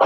I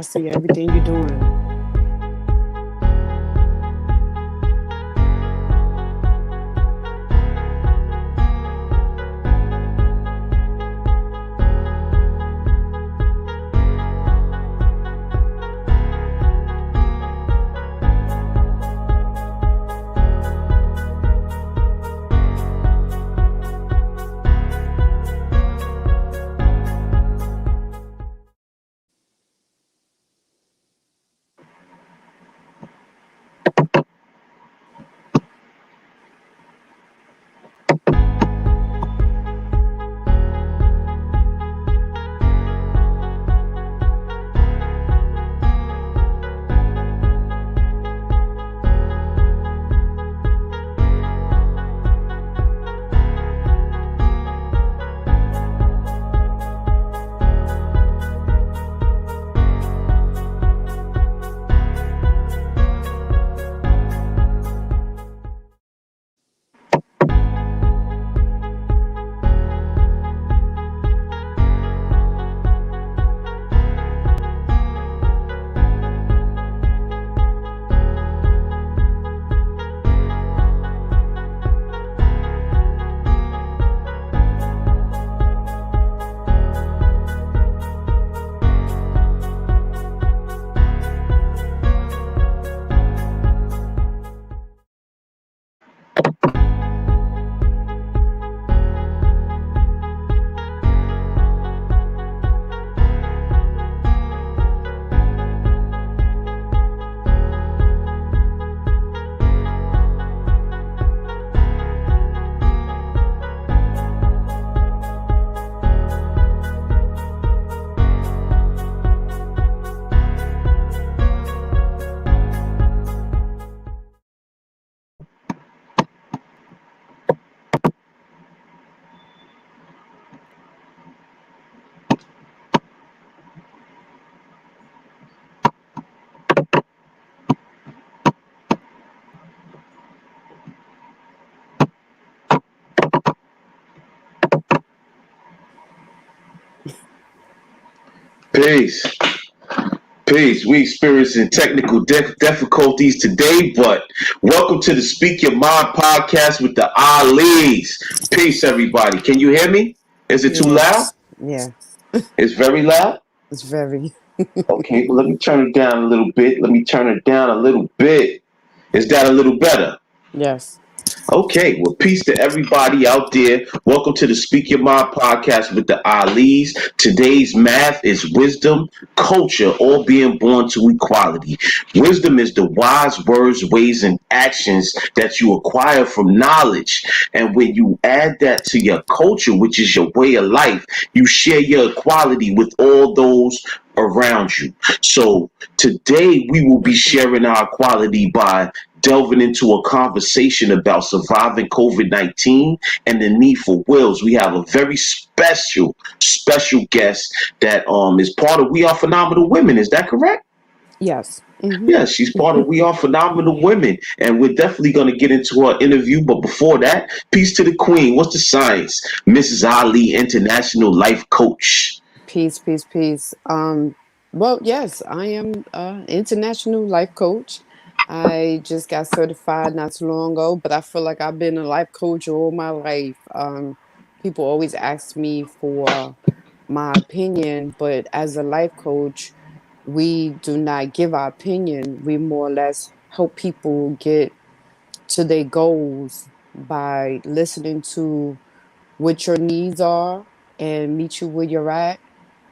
see everything you're doing. Peace. Peace. We experiencing technical difficulties today, but welcome to the Speak Your Mind podcast with the Ali's. Peace, everybody. Can you hear me? Is it too loud? Yes. Yeah. It's very loud? It's very. Okay, well, let me turn it down a little bit. Let me turn it down a little bit. Is that a little better? Yes. Okay, well, peace to everybody out there. Welcome to the Speak Your Mind podcast with the Ali's. Today's math is wisdom, culture, all being born to equality. Wisdom is the wise words, ways, and actions that you acquire from knowledge. And when you add that to your culture, which is your way of life, you share your equality with all those around you. So today we will be sharing our equality by delving into a conversation about surviving COVID-19 and the need for wills. We have a very special guest that is part of We Are Phenomenal Women. Is that correct? Yes. Yes, she's part of We Are Phenomenal Women, and we're definitely going to get into our interview. But before that, peace to the Queen. What's the science? Mrs. Ali, International Life Coach. Peace, peace, peace. Well, yes, I am an international life coach. I just got certified not too long ago, but I feel like I've been a life coach all my life. People always ask me for my opinion, but as a life coach, we do not give our opinion. We more or less help people get to their goals by listening to what your needs are and meet you where you're at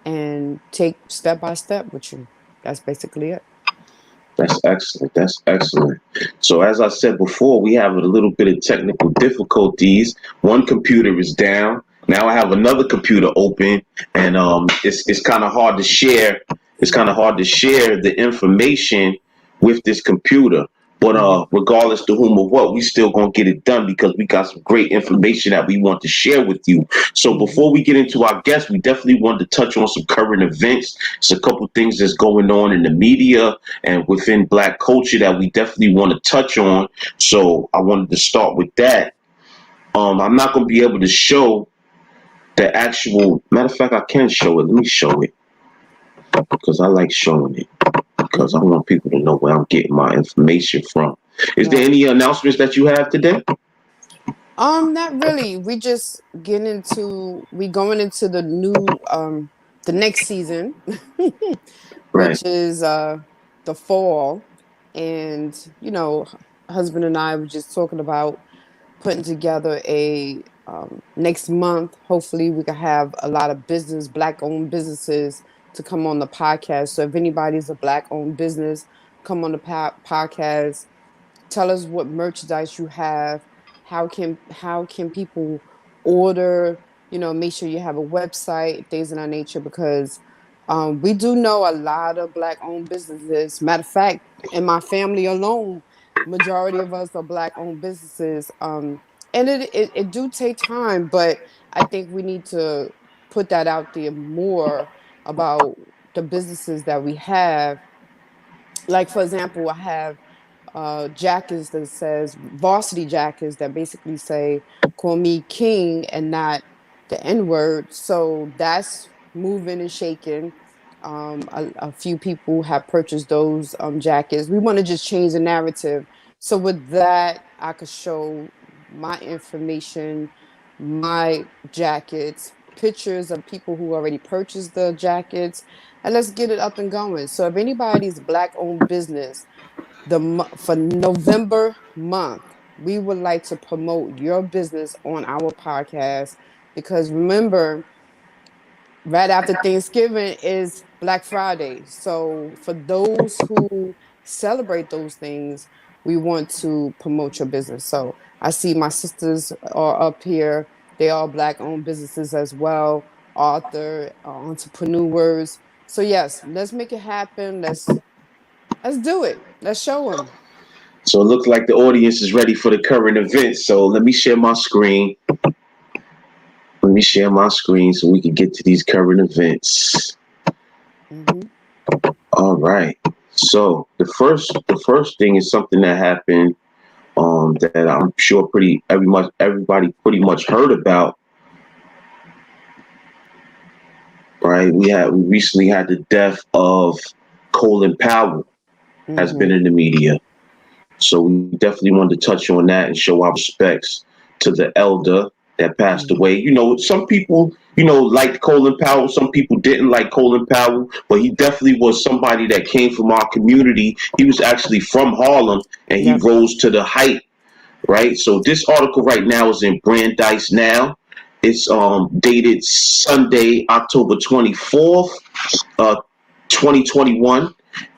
and take step by step with you. That's basically it. That's excellent. That's excellent. So, as I said before, we have a little bit of technical difficulties. One computer is down. Now I have another computer open, and it's kind of hard to share. It's kind of hard to share the information with this computer. But regardless to whom or what, we still gonna get it done because we got some great information that we want to share with you. So before we get into our guests, we definitely wanted to touch on some current events. There's a couple things that's going on in the media and within Black culture that we definitely want to touch on. So I wanted to start with that. I'm not gonna be able to show the actual. Matter of fact, I can show it. Let me show it because I like showing it because I want people to know where I'm getting my information from. Is there Right. any announcements that you have today? Not really. We going into the new the next season, Right. which is the fall. And husband and I were just talking about putting together a next month. Hopefully, we can have a lot of Black owned businesses to come on the podcast. So if anybody's a Black owned business, come on the podcast. Tell us what merchandise you have. How can people order? Make sure you have a website, things of that nature, because we do know a lot of Black owned businesses. Matter of fact, in my family alone, majority of us are Black owned businesses. And it do take time, but I think we need to put that out there more about the businesses that we have. Like, for example, I have jackets that says varsity jackets that basically say call me king and not the n-word. So that's moving and shaking. A few people have purchased those jackets. We want to just change the narrative. So with that, I could show my information, my jackets, pictures of people who already purchased the jackets, and let's get it up and going. So if anybody's Black owned business, for November month, we would like to promote your business on our podcast, because remember, right after Thanksgiving is Black Friday. So for those who celebrate those things, we want to promote your business. So I see my sisters are up here. They are Black owned businesses as well, author, entrepreneurs. So yes, let's make it happen. Let's do it. Let's show them. So it looks like the audience is ready for the current events. So let me share my screen. Let me share my screen so we can get to these current events. All right. So the first thing is something that happened that I'm sure everybody pretty much heard about. right? We recently had the death of Colin Powell, has been Mm-hmm. in the media. So we definitely wanted to touch on that and show our respects to the elder that passed Mm-hmm. away. Some people, liked Colin Powell. Some people didn't like Colin Powell, but he definitely was somebody that came from our community. He was actually from Harlem, and he Yep. rose to the height, right? So this article right now is in Brandeis Now. It's dated Sunday, October 24th, uh, 2021.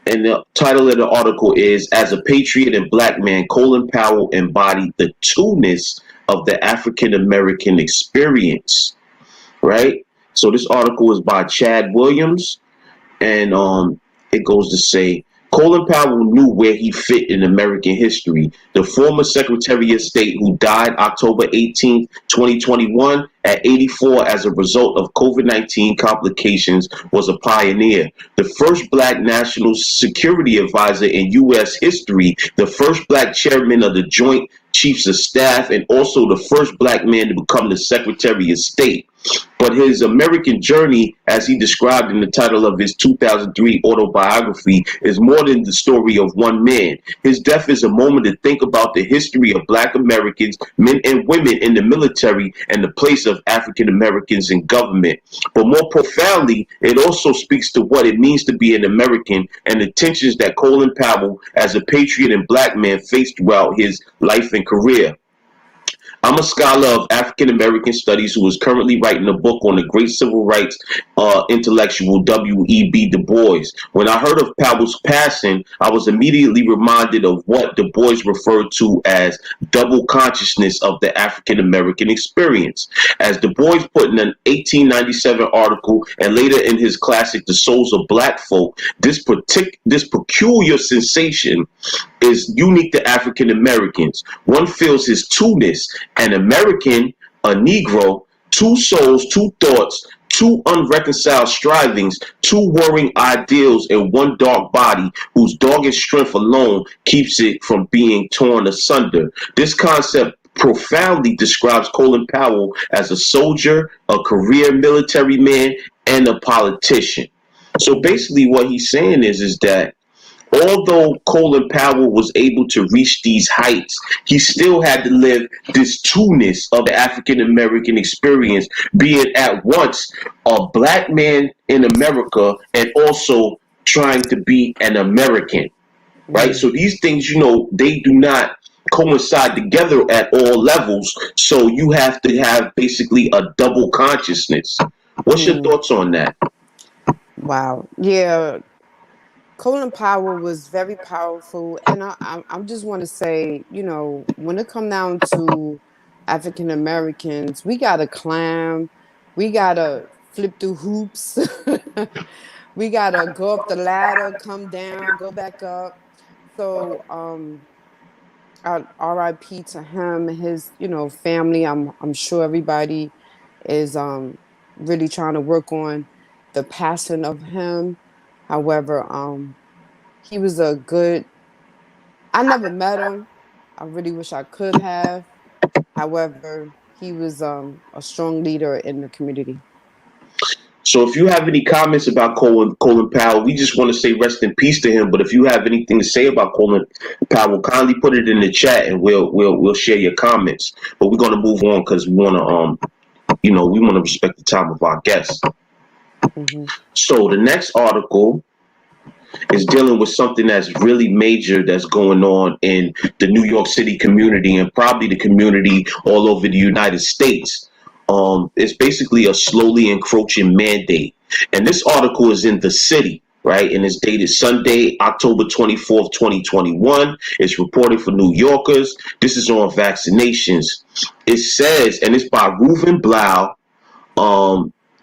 And the title of the article is As a Patriot and Black Man, Colin Powell embodied the two-ness of the African American experience, right? So this article is by Chad Williams, and it goes to say Colin Powell knew where he fit in American history. The former Secretary of State, who died October 18th, 2021, at 84 as a result of COVID-19 complications, was a pioneer. The first Black National Security Advisor in U.S. history, the first Black chairman of the Joint Chiefs of Staff, and also the first Black man to become the Secretary of State. But his American journey, as he described in the title of his 2003 autobiography, is more than the story of one man. His death is a moment to think about the history of Black Americans, men and women in the military, and the place of African Americans in government. But more profoundly, it also speaks to what it means to be an American and the tensions that Colin Powell, as a patriot and Black man, faced throughout his life and career. I'm a scholar of African American studies who is currently writing a book on the great civil rights intellectual W.E.B. Du Bois. When I heard of Powell's passing, I was immediately reminded of what Du Bois referred to as double consciousness of the African American experience. As Du Bois put in an 1897 article and later in his classic The Souls of Black Folk, this peculiar sensation is unique to African Americans. One feels his two-ness, an American, a Negro, two souls, two thoughts, two unreconciled strivings, two warring ideals in one dark body whose dogged strength alone keeps it from being torn asunder. This concept profoundly describes Colin Powell as a soldier, a career military man, and a politician. So basically what he's saying is that although Colin Powell was able to reach these heights, he still had to live this two-ness of the African American experience, being at once a Black man in America and also trying to be an American, right? Mm-hmm. So these things, they do not coincide together at all levels. So you have to have basically a double consciousness. What's your Mm. thoughts on that? Wow. Yeah. Colin Powell was very powerful, and I just want to say, when it come down to African Americans, we gotta climb, we gotta flip through hoops, we gotta go up the ladder, come down, go back up. So, R.I.P. to him, his family. I'm sure everybody is really trying to work on the passing of him. However, he was a good. I never met him. I really wish I could have. However, he was a strong leader in the community. So if you have any comments about Colin Powell, we just want to say rest in peace to him. But if you have anything to say about Colin Powell, kindly put it in the chat and we'll share your comments. But we're gonna move on because we wanna respect the time of our guests. Mm-hmm. So the next article is dealing with something that's really major that's going on in the New York City community and probably the community all over the United States. It's basically a slowly encroaching mandate. And this article is in The City, right? And it's dated Sunday, October 24th, 2021. It's reported for New Yorkers. This is on vaccinations. It says, and it's by Reuven Blau,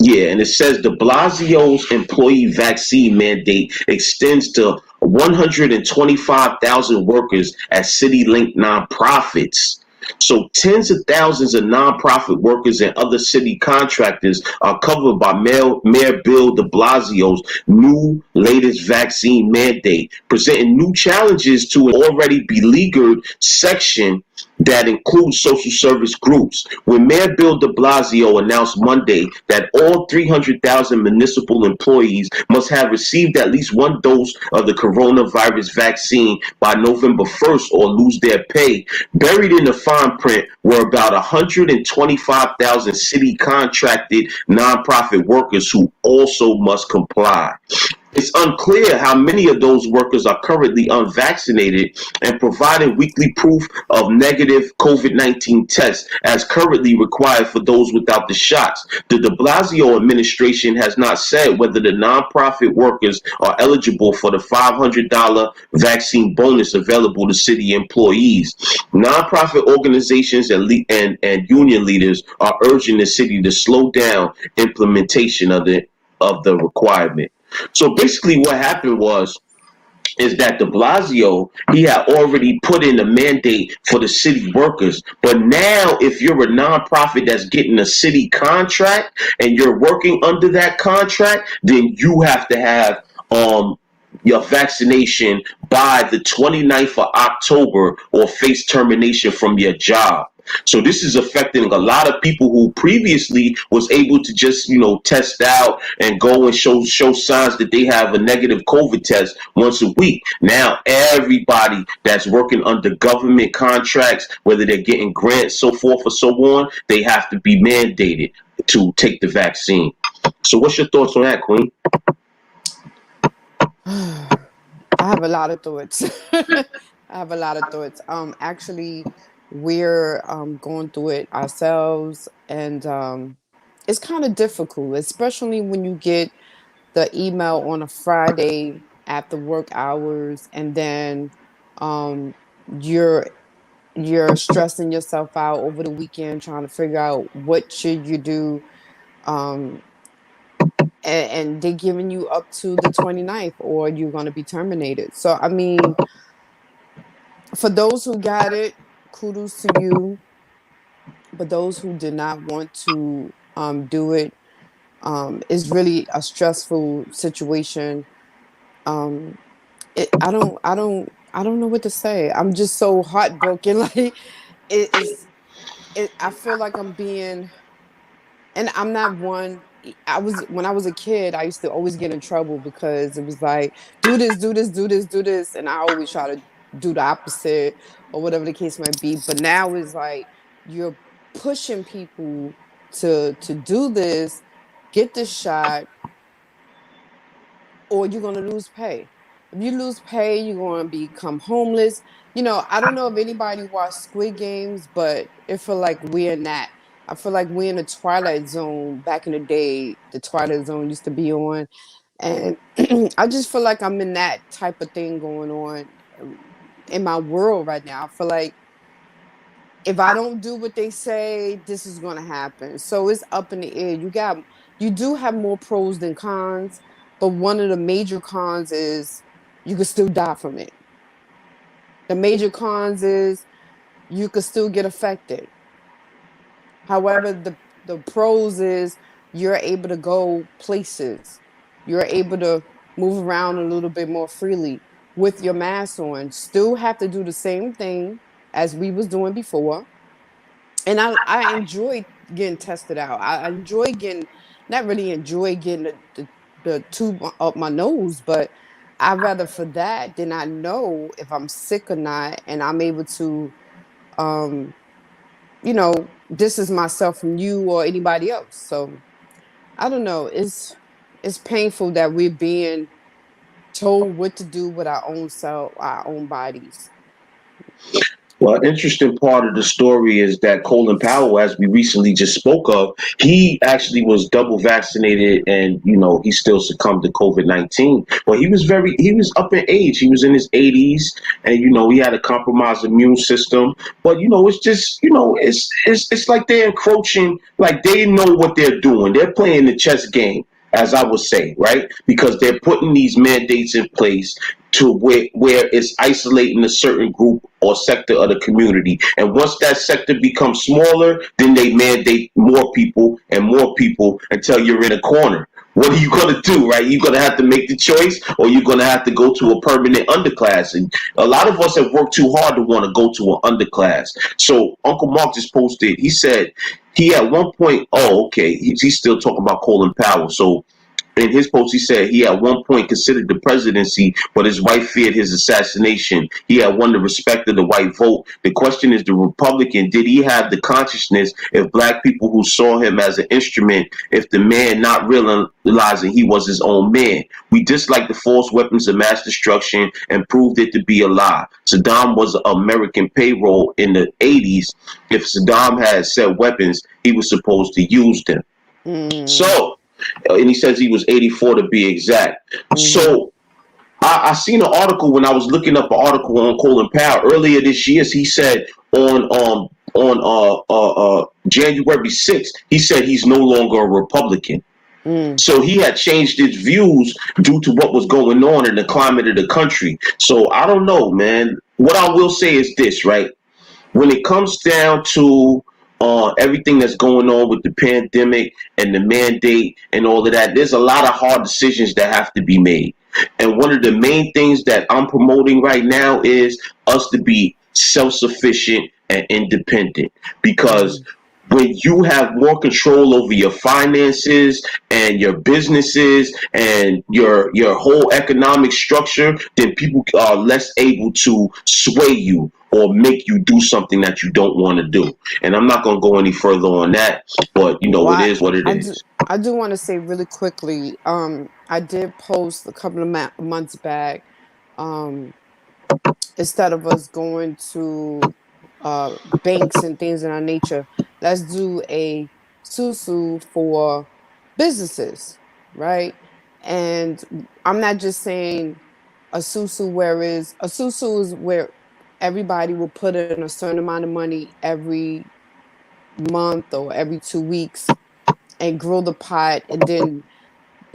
and it says de Blasio's employee vaccine mandate extends to 125,000 workers at city-linked nonprofits. So tens of thousands of nonprofit workers and other city contractors are covered by Mayor Bill de Blasio's new latest vaccine mandate, presenting new challenges to an already beleaguered section that includes social service groups. When Mayor Bill de Blasio announced Monday that all 300,000 municipal employees must have received at least one dose of the coronavirus vaccine by November 1st or lose their pay, buried in the fine print were about 125,000 city contracted nonprofit workers who also must comply. It's unclear how many of those workers are currently unvaccinated and providing weekly proof of negative COVID-19 tests as currently required for those without the shots. The de Blasio administration has not said whether the nonprofit workers are eligible for the $500 vaccine bonus available to city employees. Nonprofit organizations and union leaders are urging the city to slow down implementation of the requirement. So basically what happened is that de Blasio, he had already put in a mandate for the city workers. But now if you're a nonprofit that's getting a city contract and you're working under that contract, then you have to have your vaccination by the 29th of October or face termination from your job. So this is affecting a lot of people who previously was able to just, test out and go and show signs that they have a negative COVID test once a week. Now everybody that's working under government contracts, whether they're getting grants, so forth or so on, they have to be mandated to take the vaccine. So what's your thoughts on that, Queen? I have a lot of thoughts. Actually, we're going through it ourselves, and it's kind of difficult, especially when you get the email on a Friday after work hours, and then um, you're stressing yourself out over the weekend trying to figure out what should you do. Um, and they're giving you up to the 29th or you're going to be terminated. So, I mean, for those who got it, kudos to you. But those who did not want to do it, is really a stressful situation. Um, I don't know what to say. I'm just so heartbroken. Like I feel like I'm being, and I'm not one. When I was a kid, I used to always get in trouble because it was like, do this, do this, do this, do this, and I always try to do the opposite or whatever the case might be. But now it's like you're pushing people to do this, get the shot, or you're gonna lose pay. If you lose pay, you're gonna become homeless. I don't know if anybody watched Squid Games, but it feel like we're in that. I feel like we're in the Twilight Zone back in the day. The Twilight Zone used to be on, and I just feel like I'm in that type of thing going on in my world right now. I feel like if I don't do what they say, this is gonna happen. So it's up in the air. You do have more pros than cons, but one of the major cons is you could still die from it. The major cons is you could still get affected. However, the pros is you're able to go places. You're able to move around a little bit more freely with your mask on. Still have to do the same thing as we was doing before. And I enjoy getting tested out. I enjoy getting, not really enjoy getting the tube up my nose, but I'd rather for that than I know if I'm sick or not, and I'm able to, um, distance myself from you or anybody else. So I don't know. It's painful that we're being told what to do with our own self, our own bodies. Well, interesting part of the story is that Colin Powell, as we recently just spoke of, he actually was double vaccinated, and he still succumbed to COVID-19. But he was up in age. He was in his 80s, and he had a compromised immune system. But it's just it's like they're encroaching, like they know what they're doing. They're playing the chess game, as I would say, right? Because they're putting these mandates in place to where it's isolating a certain group or sector of the community. And once that sector becomes smaller, then they mandate more people and more people until you're in a corner. what are you going to do, right? You're going to have to make the choice, or you're going to have to go to a permanent underclass. And a lot of us have worked too hard to want to go to an underclass. So Uncle Mark just posted, he said he at one point, oh, okay, he's still talking about Colin Powell. So in his post, he said he at one point considered the presidency, but his wife feared his assassination. He had won the respect of the white vote. The question is, the Republican, did he have the consciousness if black people who saw him as an instrument, if the man not realizing he was his own man? We disliked the false weapons of mass destruction and proved it to be a lie. Saddam was American payroll in the 80s. If Saddam had said weapons, he was supposed to use them. So, and he says he was 84 to be exact. So I seen an article when I was looking up an article on Colin Powell earlier this year. He said on January 6th, he said he's no longer a Republican. So he had changed his views due to what was going on in the climate of the country. So I don't know, man. What I will say is this, right? When it comes down to everything that's going on with the pandemic and the mandate and all of that, there's a lot of hard decisions that have to be made. And one of the main things that I'm promoting right now is us to be self-sufficient and independent, because when you have more control over your finances and your businesses and your whole economic structure, then people are less able to sway you or make you do something that you don't want to do. And I'm not going to go any further on that, but it is what it is. I do want to say really quickly, I did post a couple of months back, instead of us going to banks and things of that nature, let's do a susu for businesses, right? And I'm not just saying a susu is where everybody will put in a certain amount of money every month or every 2 weeks and grow the pot, and then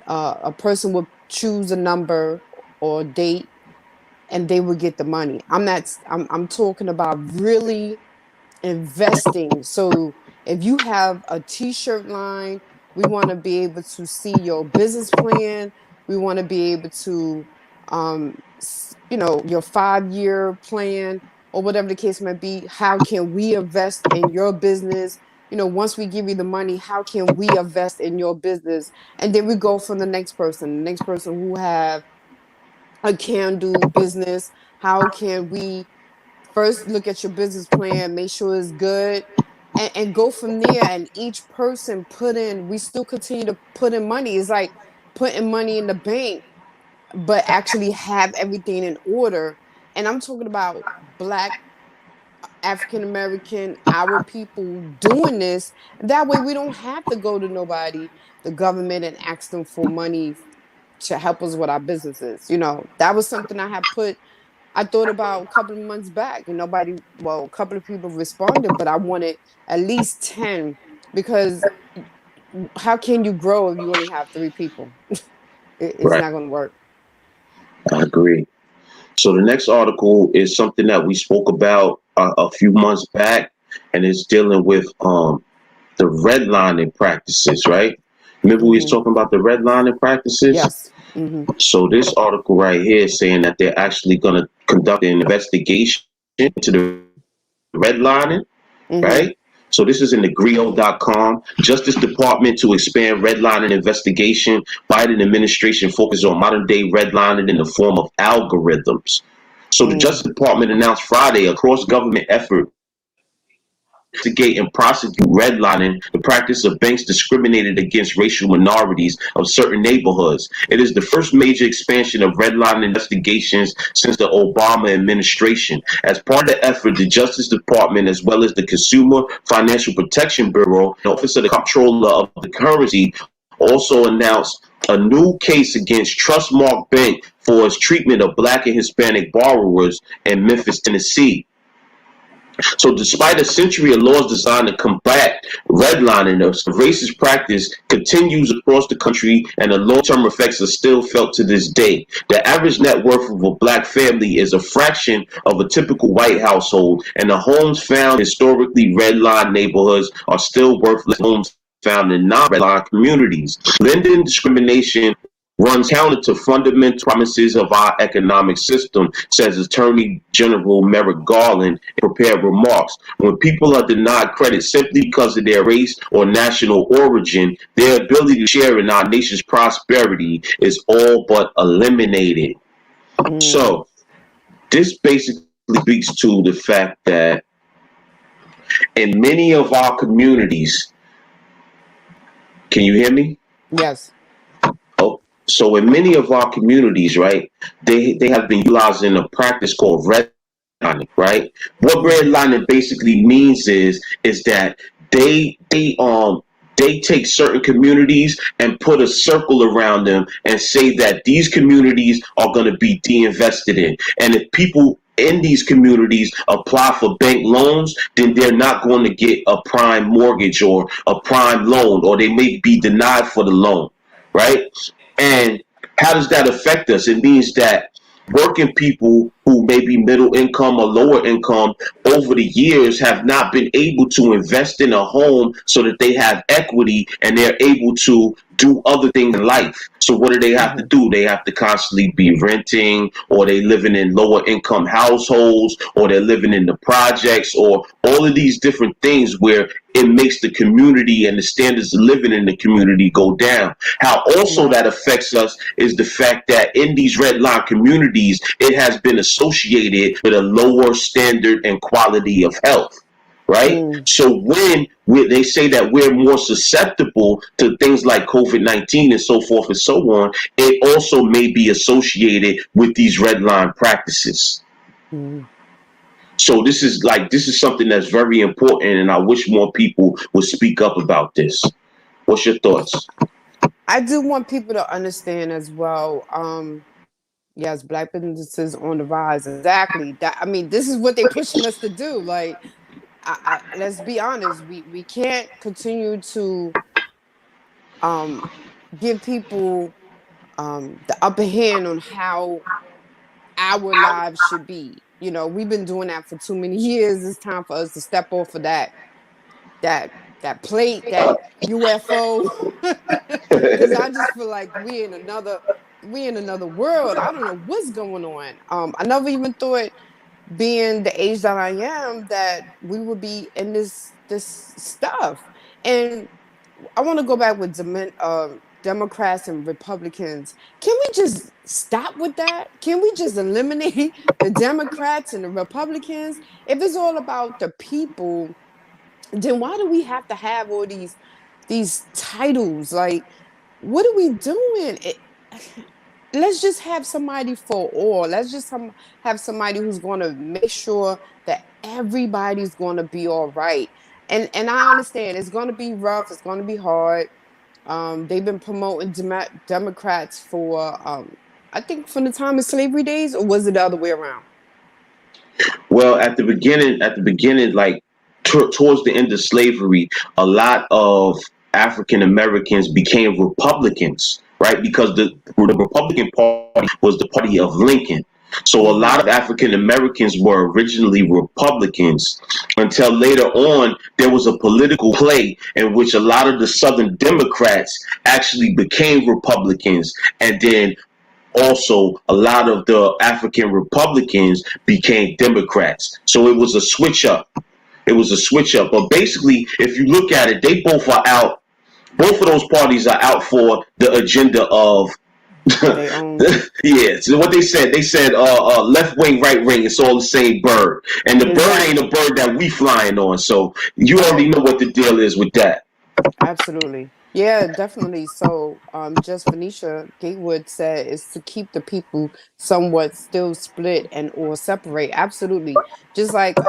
a person would choose a number or date and they would get the money. I'm talking about really investing. So if you have a t-shirt line, we want to be able to see your business plan. We want to be able to your 5-year plan or whatever the case might be. How can we invest in your business? Once we give you the money, how can we invest in your business? And then we go from the next person who have a can-do business. How can we first look at your business plan, make sure it's good, and go from there? And each person we still continue to put in money. It's like putting money in the bank, but actually have everything in order. And I'm talking about Black, African American, our people doing this. That way we don't have to go to nobody, the government, and ask them for money to help us with our businesses. That was something I thought about a couple of months back, and a couple of people responded, but I wanted at least 10, because how can you grow if you only have 3 people? It's Right. not going to work. I agree. So the next article is something that we spoke about a few months back, and it's dealing with the redlining practices, right? Remember we was talking about the redlining practices? Yes. So this article right here is saying that they're actually going to conduct an investigation into the redlining, right? So this is in the Grio.com. Justice Department to expand redlining investigation. Biden administration focuses on modern day redlining in the form of algorithms. So the Justice Department announced Friday a cross-government effort to investigate and prosecute redlining, the practice of banks discriminated against racial minorities of certain neighborhoods. It is the first major expansion of redlining investigations since the Obama administration. As part of the effort, the Justice Department, as well as the Consumer Financial Protection Bureau, the Office of the Comptroller of the Currency, also announced a new case against Trustmark Bank for its treatment of Black and Hispanic borrowers in Memphis, Tennessee. So despite a century of laws designed to combat redlining, the racist practice continues across the country, and the long-term effects are still felt to this day. The average net worth of a Black family is a fraction of a typical white household, and the homes found in historically redlined neighborhoods are still worth less homes found in non-red line communities. Lending discrimination runs counter to fundamental promises of our economic system, says Attorney General Merrick Garland in prepared remarks. When people are denied credit simply because of their race or national origin, their ability to share in our nation's prosperity is all but eliminated. Mm. So, this basically speaks to the fact that in many of our communities, can you hear me? Yes. Oh, so in many of our communities, right, they have been utilizing a practice called redlining, right? What Mm-hmm. redlining basically means is that they take certain communities and put a circle around them and say that these communities are going to be de-invested in. And if people in these communities apply for bank loans, then they're not going to get a prime mortgage or a prime loan, or they may be denied for the loan, right? And how does that affect us? It means that working people who may be middle income or lower income over the years have not been able to invest in a home so that they have equity and they're able to do other things in life. So what do they have to Mm-hmm. do? They have to constantly be renting, or they living in lower income households, or they're living in the projects, or all of these different things where it makes the community and the standards of living in the community go down. How also Right. that affects us is the fact that in these red line communities, it has been associated with a lower standard and quality of health, right? Mm. So they say that we're more susceptible to things like COVID-19 and so forth and so on, it also may be associated with these red line practices. Mm. So this is something that's very important, and I wish more people would speak up about this. What's your thoughts? I do want people to understand as well. Yes, black businesses on the rise. Exactly. That, I mean, this is what they're pushing us to do. Like, let's be honest. We can't continue to um give people the upper hand on how our lives should be. You know, we've been doing that for too many years. It's time for us to step off of that that plate, that UFO. Because I just feel like we in another world. I don't know what's going on. I never even thought, being the age that I am, that we would be in this stuff. And I want to go back with Democrats and Republicans. Can we just stop with that? Can we just eliminate the Democrats and the Republicans? If it's all about the people, then why do we have to have all these titles? Like, what are we doing? Let's just have somebody for all. Let's just have somebody who's going to make sure that everybody's going to be all right. And I understand it's going to be rough. It's going to be hard. They've been promoting Democrats for I think from the time of slavery days, or was it the other way around? Well, at the beginning, like towards the end of slavery, a lot of African Americans became Republicans, right? Because the Republican Party was the party of Lincoln. So a lot Mm-hmm. of African Americans were originally Republicans until later on there was a political play in which a lot of the Southern Democrats actually became Republicans, and then also a lot of the African Republicans became Democrats. So it was a switch up. It was a switch up. But basically, if you look at it, they both are out. Both of those parties are out for the agenda of They own. yeah. So what they said left wing, right wing, it's all the same bird. And the bird ain't a Exactly. bird that we flying on. So you already Right. know what the deal is with that. Absolutely. Yeah, definitely. So, just Venetia Gatewood said is to keep the people somewhat still split and or separate. Absolutely. Just like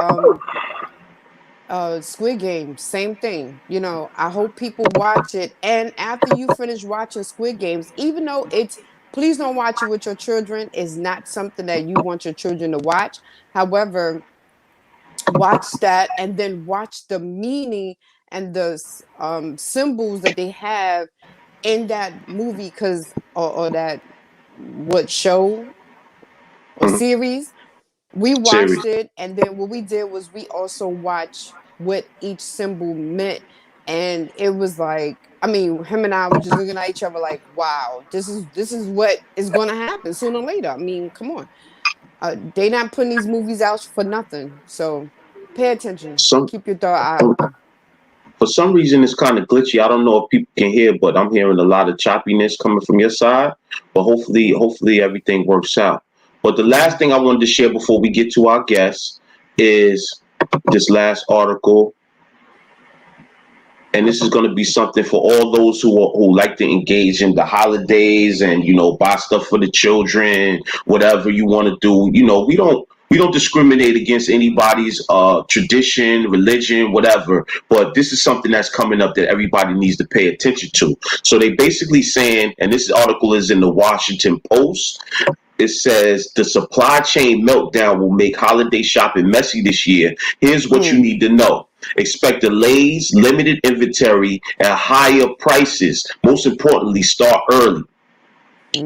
Squid Game, same thing. You know, I hope people watch it, and after you finish watching Squid Games, even though it's, please don't watch it with your children, is not something that you want your children to watch. However, watch that and then watch the meaning and the symbols that they have in that movie, because or that what show or Mhm. series. We watched Serious. it, and then what we did was we also watched what each symbol meant And it was like, I mean, him and I were just looking at each other like, wow, this is what is going to happen sooner or later. I mean, come on. They not putting these movies out for nothing. So pay attention. Some Keep your third eye open. for some reason it's kind of glitchy. I don't know if people can hear, but I'm hearing a lot of choppiness coming from your side. But hopefully everything works out. But the last Mhm. thing I wanted to share before we get to our guests is this last article, and this is going to be something for all those who like to engage in the holidays and buy stuff for the children, whatever you want to do. We don't discriminate against anybody's tradition, religion, whatever. But this is something that's coming up that everybody needs to pay attention to. So they basically saying, and this article is in the Washington Post. It says the supply chain meltdown will make holiday shopping messy this year. Here's what you Mm, need to know. Expect delays, limited inventory, and higher prices. Most importantly, start early.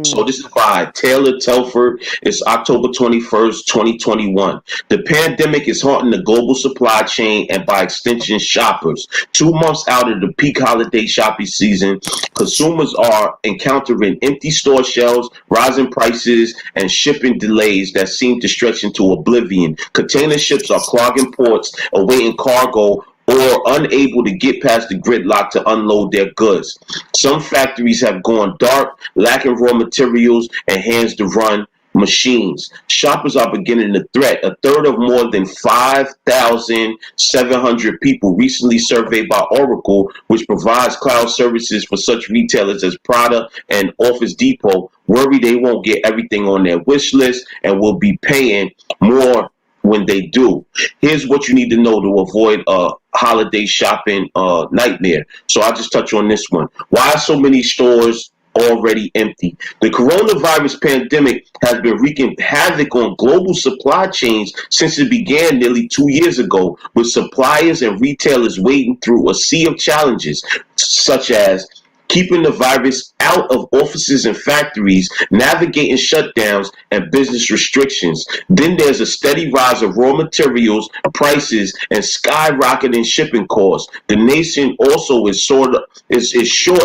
So mm, this is by Taylor Telford. It's October 21st, 2021. The pandemic is haunting the global supply chain and by extension shoppers. 2 months out of the peak holiday shopping season, consumers are encountering empty store shelves, rising prices, and shipping delays that seem to stretch into oblivion. Container ships are clogging ports, awaiting cargo, or unable to get past the gridlock to unload their goods. Some factories have gone dark, lacking raw materials and hands to run machines. Shoppers are beginning to threat. A third of more than 5,700 people recently surveyed by Oracle, which provides cloud services for such retailers as Prada and Office Depot, worry they won't get everything on their wish list and will be paying more when they do. Here's what you need to know to avoid a holiday shopping nightmare. So I'll just touch on this one. Why are so many stores already empty? The coronavirus pandemic has been wreaking havoc on global supply chains since it began nearly 2 years ago, with suppliers and retailers wading through a sea of challenges, such as keeping the virus out of offices and factories, navigating shutdowns and business restrictions. Then there's a steady rise of raw materials prices and skyrocketing shipping costs. The nation also is short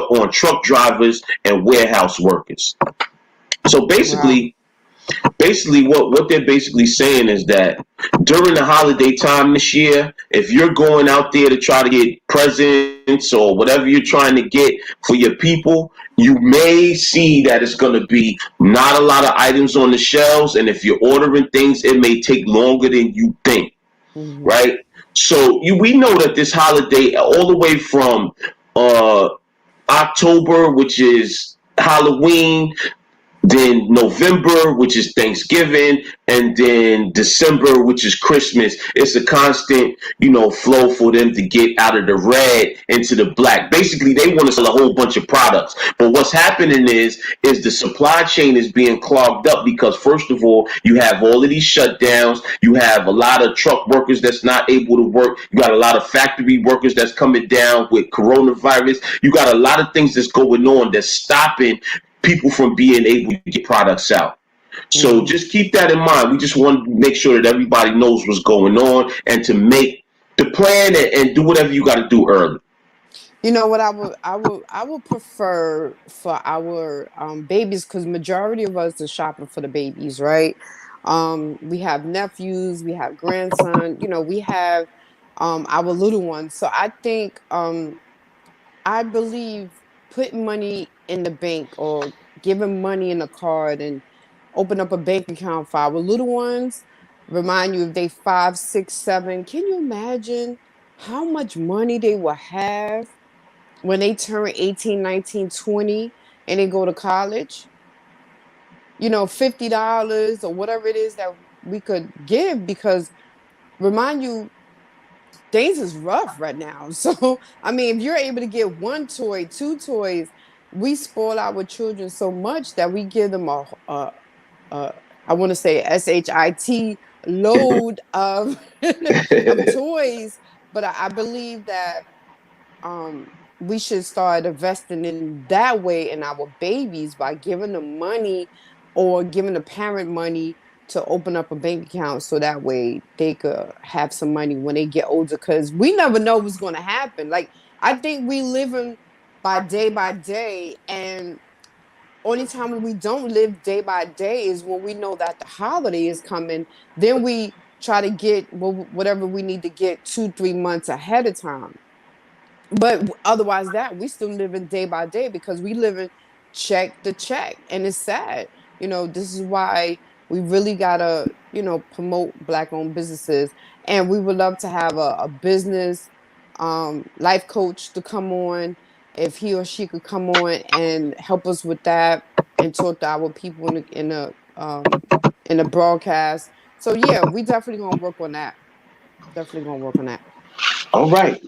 on truck drivers and warehouse workers. So wow. basically what they're basically saying is that during the holiday time this year, if you're going out there to try to get presents or whatever you're trying to get for your people, you may see that it's going to be not a lot of items on the shelves, and if you're ordering things, it may take longer than you think, Hmm. right? So we know that this holiday, all the way from uh October, which is Halloween, then November, which is Thanksgiving, and then December, which is Christmas. It's a constant, flow for them to get out of the red into the black. Basically, they want to sell a whole bunch of products. But what's happening is the supply chain is being clogged up because first of all, you have all of these shutdowns. You have a lot of truck workers that's not able to work. You got a lot of factory workers that's coming down with coronavirus. You got a lot of things that's going on that's stopping people from being able to get products out. So Hmm. just keep that in mind. We just want to make sure that everybody knows what's going on and to make the plan and do whatever you got to do early. You know what I would prefer for our babies, because majority of us are shopping for the babies, right? We have nephews, we have grandson, we have our little ones. So I think I believe putting money in the bank or giving money in a card and open up a bank account for our little ones. Remind you if they 5, 6, 7. Can you imagine how much money they will have when they turn 18, 19, 20, and they go to college? $50 or whatever it is that we could give, because remind you, things is rough right now. So, I mean, if you're able to get one toy, two toys, we spoil our children so much that we give them a I want to say shit load of of toys. But I believe that we should start investing in that way in our babies by giving them money or giving the parent money to open up a bank account, so that way they could have some money when they get older, because we never know what's going to happen. Like, I think we living by day, and only time when we don't live day by day is when we know that the holiday is coming. Then we try to get whatever we need to get 2 3 months ahead of time. But otherwise that we still living day by day because we live in check to check, and it's sad. This is why we really gotta promote black owned businesses, and we would love to have a business life coach to come on, if he or she could come on and help us with that and talk to our people in the broadcast. So yeah, we definitely gonna work on that. Definitely gonna work on that. All right.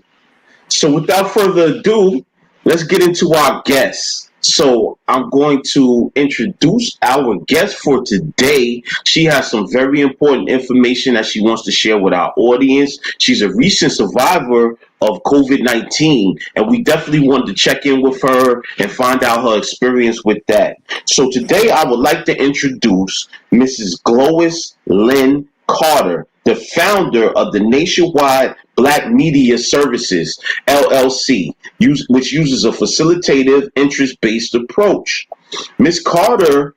So without further ado, let's get into our guests. So I'm going to introduce our guest for today. She has some very important information that she wants to share with our audience. She's a recent survivor of COVID-19, and we definitely wanted to check in with her and find out her experience with that. So today I would like to introduce Mrs. Lois Glenn Carter, the founder of the nationwide Black Media Services, LLC, which uses a facilitative, interest-based approach. Ms. Carter,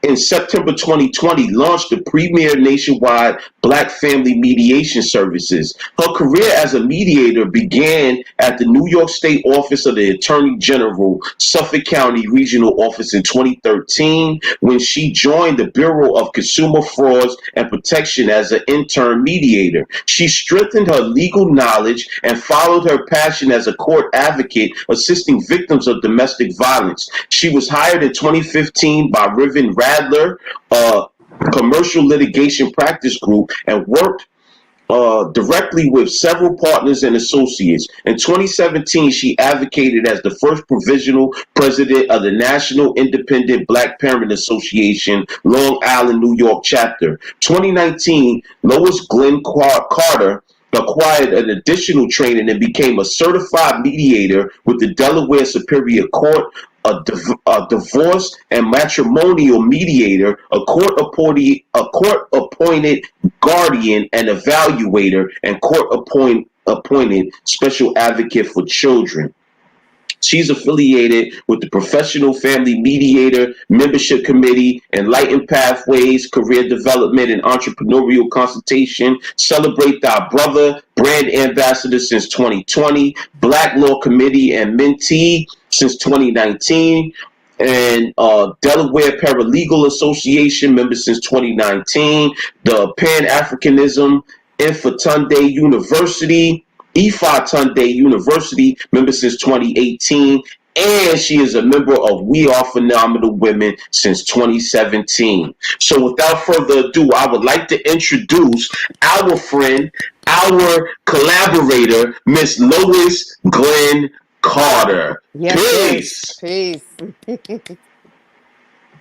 in September 2020, launched the premier nationwide Black Family Mediation Services. Her career as a mediator began at the New York State Office of the Attorney General, Suffolk County Regional Office in 2013, when she joined the Bureau of Consumer Frauds and Protection as an intern mediator. She strengthened her legal knowledge and followed her passion as a court advocate, assisting victims of domestic violence. She was hired in 2015 by Riven Radler, a commercial litigation practice group, and worked directly with several partners and associates. In 2017, she advocated as the first provisional president of the National Independent Black Parent Association, Long Island, New York chapter. 2019, Lois Glenn Carter acquired an additional training and became a certified mediator with the Delaware Superior Court, a divorce and matrimonial mediator, a court-appointed guardian and evaluator, and court-appointed special advocate for children. She's affiliated with the Professional Family Mediator Membership Committee, Enlightened Pathways, Career Development, and Entrepreneurial Consultation, Celebrate Thy Brother, Brand Ambassador since 2020, Black Law Committee and Mentee since 2019, and Delaware Paralegal Association member since 2019, the Pan Africanism Infatunde University, Ifatunde University member since 2018, and she is a member of We Are Phenomenal Women since 2017. So without further ado, I would like to introduce our friend, our collaborator, Miss Lois Glenn Carter. Yes. Peace. Peace.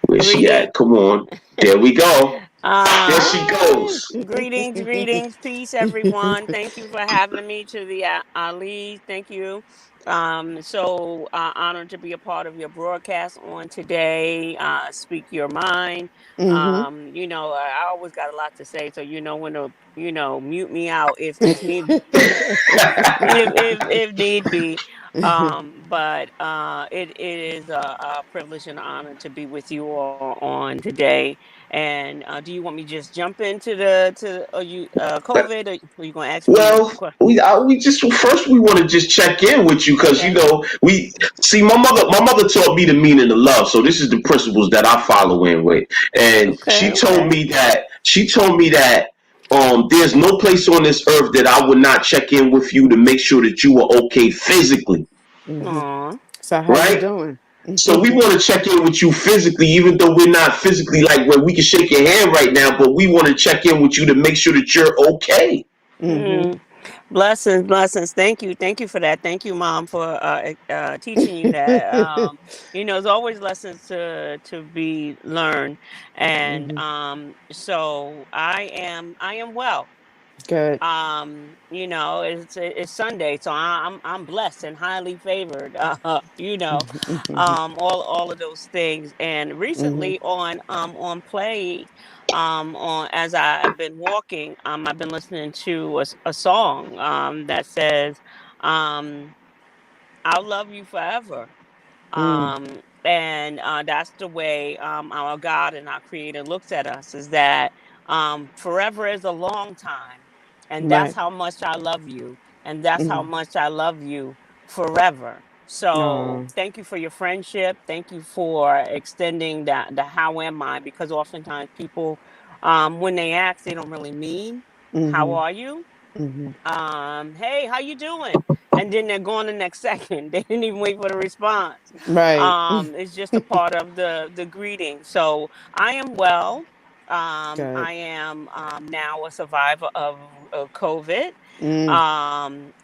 Where's she at? Come on. There we go. There she goes. Greetings, peace, everyone. Thank you for having me to the Ali. Thank you. Honored to be a part of your broadcast on today. Speak your mind. Mm-hmm. I always got a lot to say, so you know when to mute me out if need if need be. But it is a privilege and honor to be with you all on today. And do you want me to just jump into COVID, or are you going to ask me? Well, we just first we want to just check in with you because Okay. we see my mother taught me the meaning of love, so this is the principles that I follow in with, and Okay. she told me that there's no place on this earth that I would not check in with you to make sure that you are okay physically, Mm-hmm. Aw. So how you right? doing? So we want to check in with you physically, even though we're not physically like where we can shake your hand right now, but we want to check in with you to make sure that you're okay. Mm-hmm. Mm. Blessings. Thank you for that. Thank you, Mom, for teaching you that. There's always lessons to be learned, and Mm-hmm. so I am well. Good. It's Sunday, so I'm blessed and highly favored. Mm-hmm. All of those things. And Mm-hmm. recently on play, on as I've been walking, I've been listening to a song that says, Um, I'll love you forever. Mm. And that's the way our God and our Creator looks at us, is that forever is a long time. And that's Right. how much I love you. And that's how Mm. much I love you forever. So Oh. thank you for your friendship. Thank you for extending that, the how am I, because oftentimes people, when they ask, they don't really mean, how Mm-hmm. are you? Mm-hmm. Hey, how you doing? And then they're gone the next second. They didn't even wait for the response. Right. It's just a part of the greeting. So I am well. Good. I am now a survivor of COVID. Mm.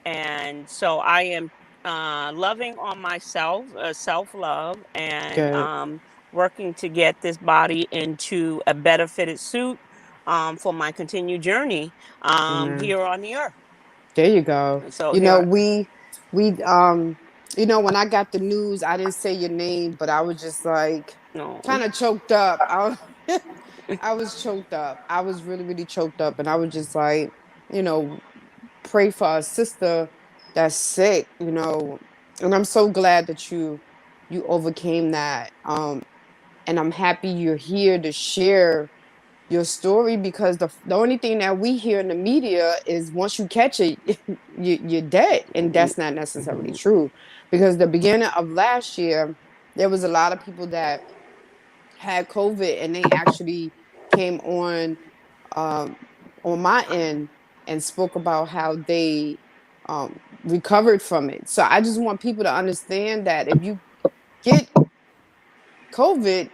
And so I am loving on myself, self love, and Good. working to get this body into a better fitted suit for my continued journey Amen. here on the earth. There you go. So You know, here, we you know, when I got the news, I didn't say your name, but I was just like no, kind of choked up. I was choked up. I was really, really choked up. And I was just like, you know, pray for a sister that's sick, you know. And I'm so glad that you overcame that. And I'm happy you're here to share your story, because the only thing that we hear in the media is once you catch it, you're dead. And that's not necessarily true, because the beginning of last year, there was a lot of people that had COVID, and they actually came um, on my end and spoke about how they recovered from it. So I just want people to understand that if you get COVID,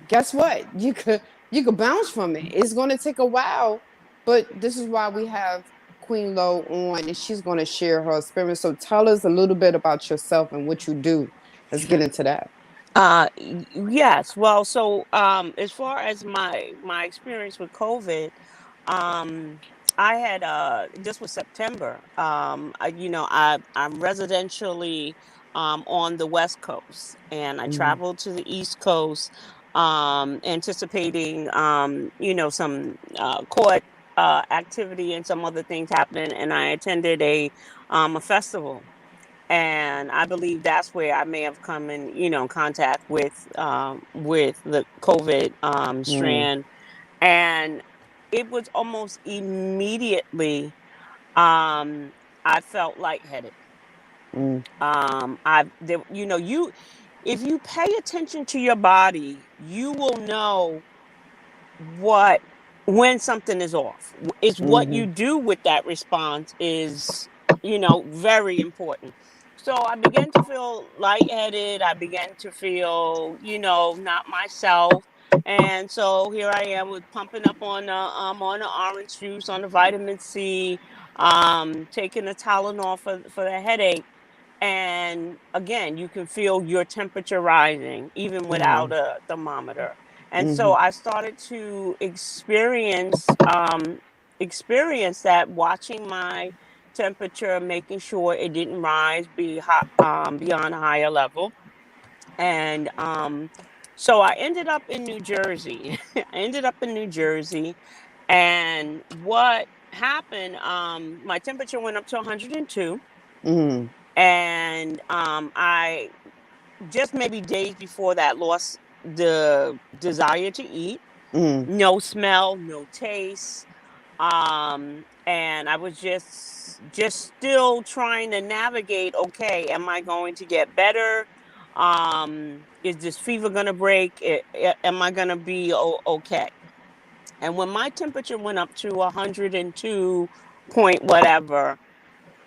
guess what? You could bounce from it. It's going to take a while, but this is why we have Queen Lo on, and she's going to share her experience. So tell us a little bit about yourself and what you do. Let's get into that. yes. Well, so as far as my experience with COVID, um, I had this was September. I'm residentially on the West Coast, and I Mm-hmm. traveled to the East Coast, anticipating some court activity and some other things happening, and I attended a festival, and I believe that's where I may have come in, contact with the COVID Mm, strand, and it was almost immediately I felt lightheaded. mm, You if you pay attention to your body, you will know what when something is off. It's what mm-hmm, you do with that response is very important. So I began to feel lightheaded. I began to feel not myself. And so here I am with pumping up on the orange juice, on the vitamin C, taking the Tylenol for the headache. And again, you can feel your temperature rising even wow, without a thermometer. And so mm-hmm, I started to experience that, watching my temperature, making sure it didn't rise beyond a higher level. And so I ended up in New Jersey. I ended up in New Jersey, and what happened? My temperature went up to 102, mm, and I just maybe days before that lost the desire to eat. mm, No smell, no taste. And I was just still trying to navigate, okay, am I going to get better? Is this fever going to break? Am I going to be okay? And when my temperature went up to 102 point whatever,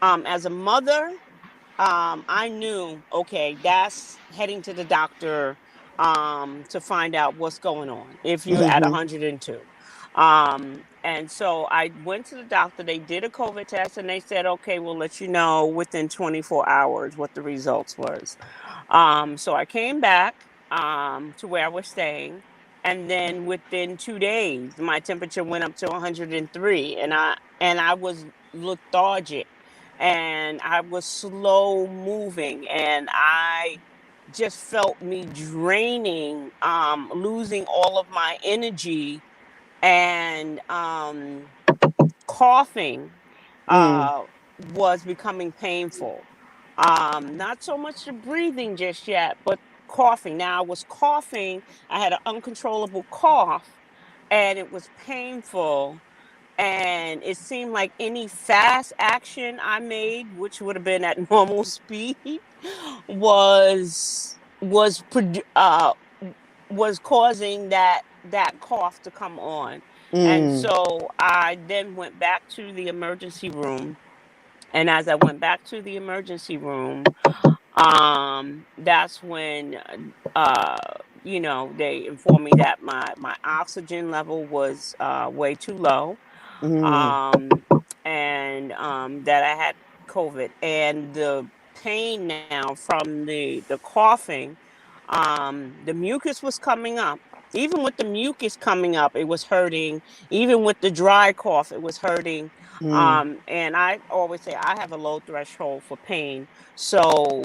as a mother, I knew, okay, that's heading to the doctor to find out what's going on if you're at mm-hmm, 102. And so I went to the doctor. They did a COVID test, and they said, okay, we'll let you know within 24 hours what the results was. So I came back to where I was staying, and then within 2 days, my temperature went up to 103, and I was lethargic, and I was slow moving, and I just felt me draining, losing all of my energy, and coughing. mm, Uh, was becoming painful. Not so much the breathing just yet, but coughing. Now I was coughing. I had an uncontrollable cough, and it was painful. And it seemed like any fast action I made, which would have been at normal speed, was was was causing that cough to come on. And Mm. so I then went back to the emergency room. And as I went back to the emergency room, that's when they informed me that my oxygen level was way too low, Mm. um, and that I had COVID. And the pain now from the coughing, the mucus was coming up. Even with the mucus coming up, it was hurting. Even with the dry cough, it was hurting. Mm. And I always say I have a low threshold for pain. So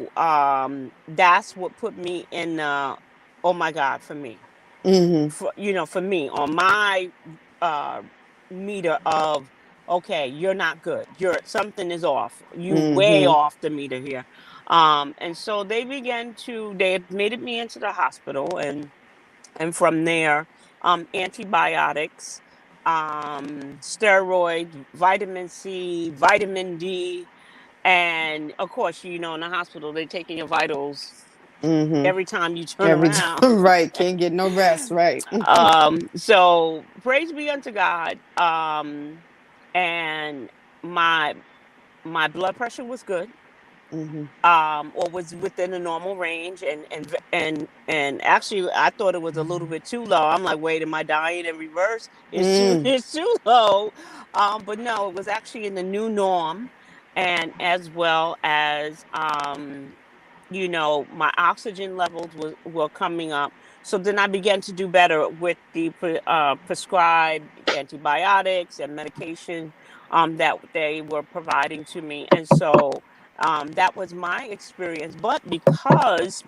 that's what put me in, oh my God, for me. Mhm. For me, on my uh meter of, okay, you're not good, you're something is off, you way Mhm. off the meter here. And so they admitted me into the hospital, and from there, antibiotics, steroids, vitamin C, vitamin D, and of course, in the hospital they're taking your vitals Mhm. every time you turn Every around. time, right? Can't get no rest, right? So praise be unto God. And my my blood pressure was good, Mhm. or was within a normal range, and actually I thought it was a little bit too low. I'm like, wait, am I dying in reverse? It's too Mm. it's too low. But no, it was actually in the new norm, and as well as my oxygen levels were coming up. So then I began to do better with the prescribed antibiotics and medication that they were providing to me. And so that was my experience. But because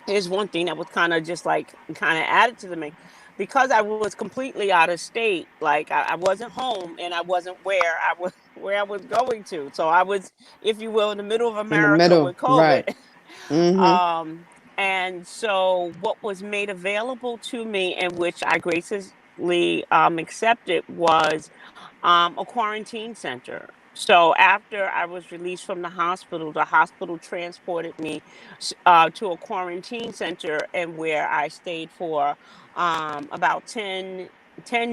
here's one thing that was kind of just like kind of added to the mix, because I was completely out of state. Like I wasn't home, and I wasn't where I was going to. So I was, if you will, in the middle of In the America middle, with right? COVID. Mhm. um, and so what was made available to me, and which I graciously accepted, was a quarantine center. So after I was released from the hospital transported me to a quarantine center, and where I stayed for about 10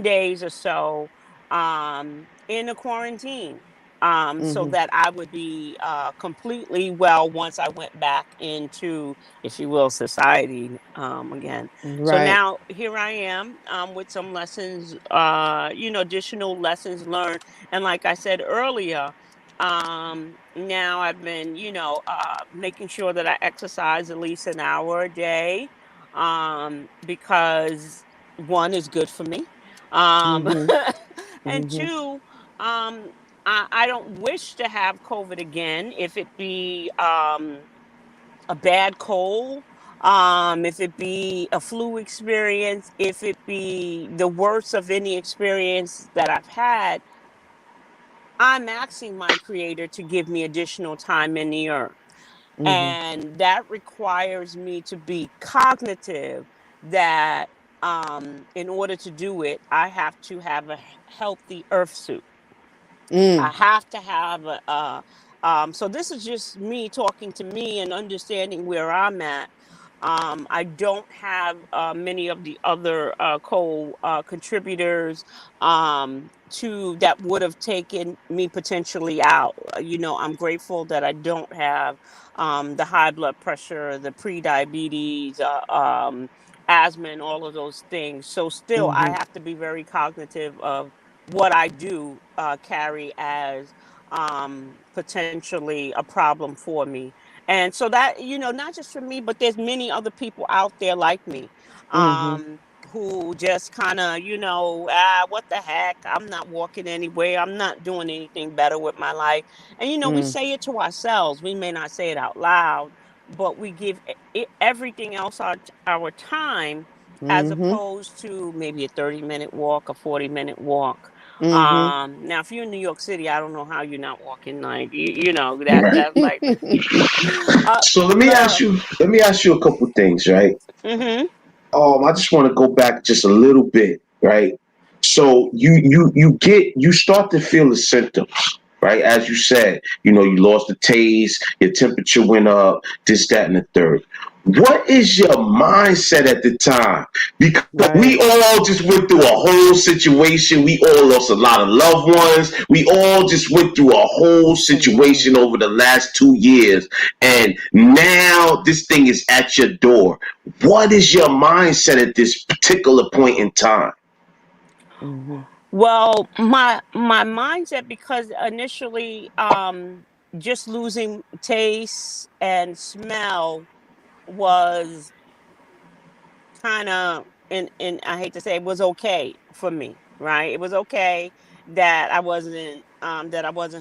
days or so in a quarantine, so Mhm. that I would be completely well once I went back into, if you will, society again. So Right. now here I am, with some lessons, additional lessons learned. And like I said earlier, now I've been, making sure that I exercise at least an hour a day, because one is good for me. Um, Mhm. and Mhm. two, um, I don't wish to have COVID again. If it be a bad cold, if it be a flu experience, if it be the worst of any experience that I've had, I'm asking my creator to give me additional time in the earth. Mhm. And that requires me to be cognitive that in order to do it, I have to have a healthy earth suit. I Mm. have to have so this is just me talking to me and understanding where I'm at. I don't have many of the other contributors to that would have taken me potentially out. I'm grateful that I don't have the high blood pressure, the pre-diabetes, asthma, and all of those things. So still, I Mhm. have to be very cognitive of what I do carry as potentially a problem for me. And so that, not just for me, but there's many other people out there like me, Mhm. who just kind of, what the heck? I'm not walking anywhere. I'm not doing anything better with my life. And, we Mm. say it to ourselves. We may not say it out loud, but we give everything else our time, as Mhm. opposed to maybe a 30-minute walk, a 40-minute walk. Mm-hmm. Now if you're in New York City, I don't know how you're not walking, like you know, that's like So look. let me ask you a couple things, right? Mm-hmm. I just want to go back just a little bit, right? So you start to feel the symptoms, right? As you said, you lost the taste, your temperature went up, this, that, and the third. What is your mindset at the time? Because we Right. all just went through a whole situation. We all lost a lot of loved ones. We all just went through a whole Yes, I know. situation over the last 2 years. And now this thing is at your door. What is your mindset at this particular point in time? Mm-hmm. Well, my mindset, because initially, just losing taste and smell was kind of, and I hate to say, it was okay for me, right? It was okay that I wasn't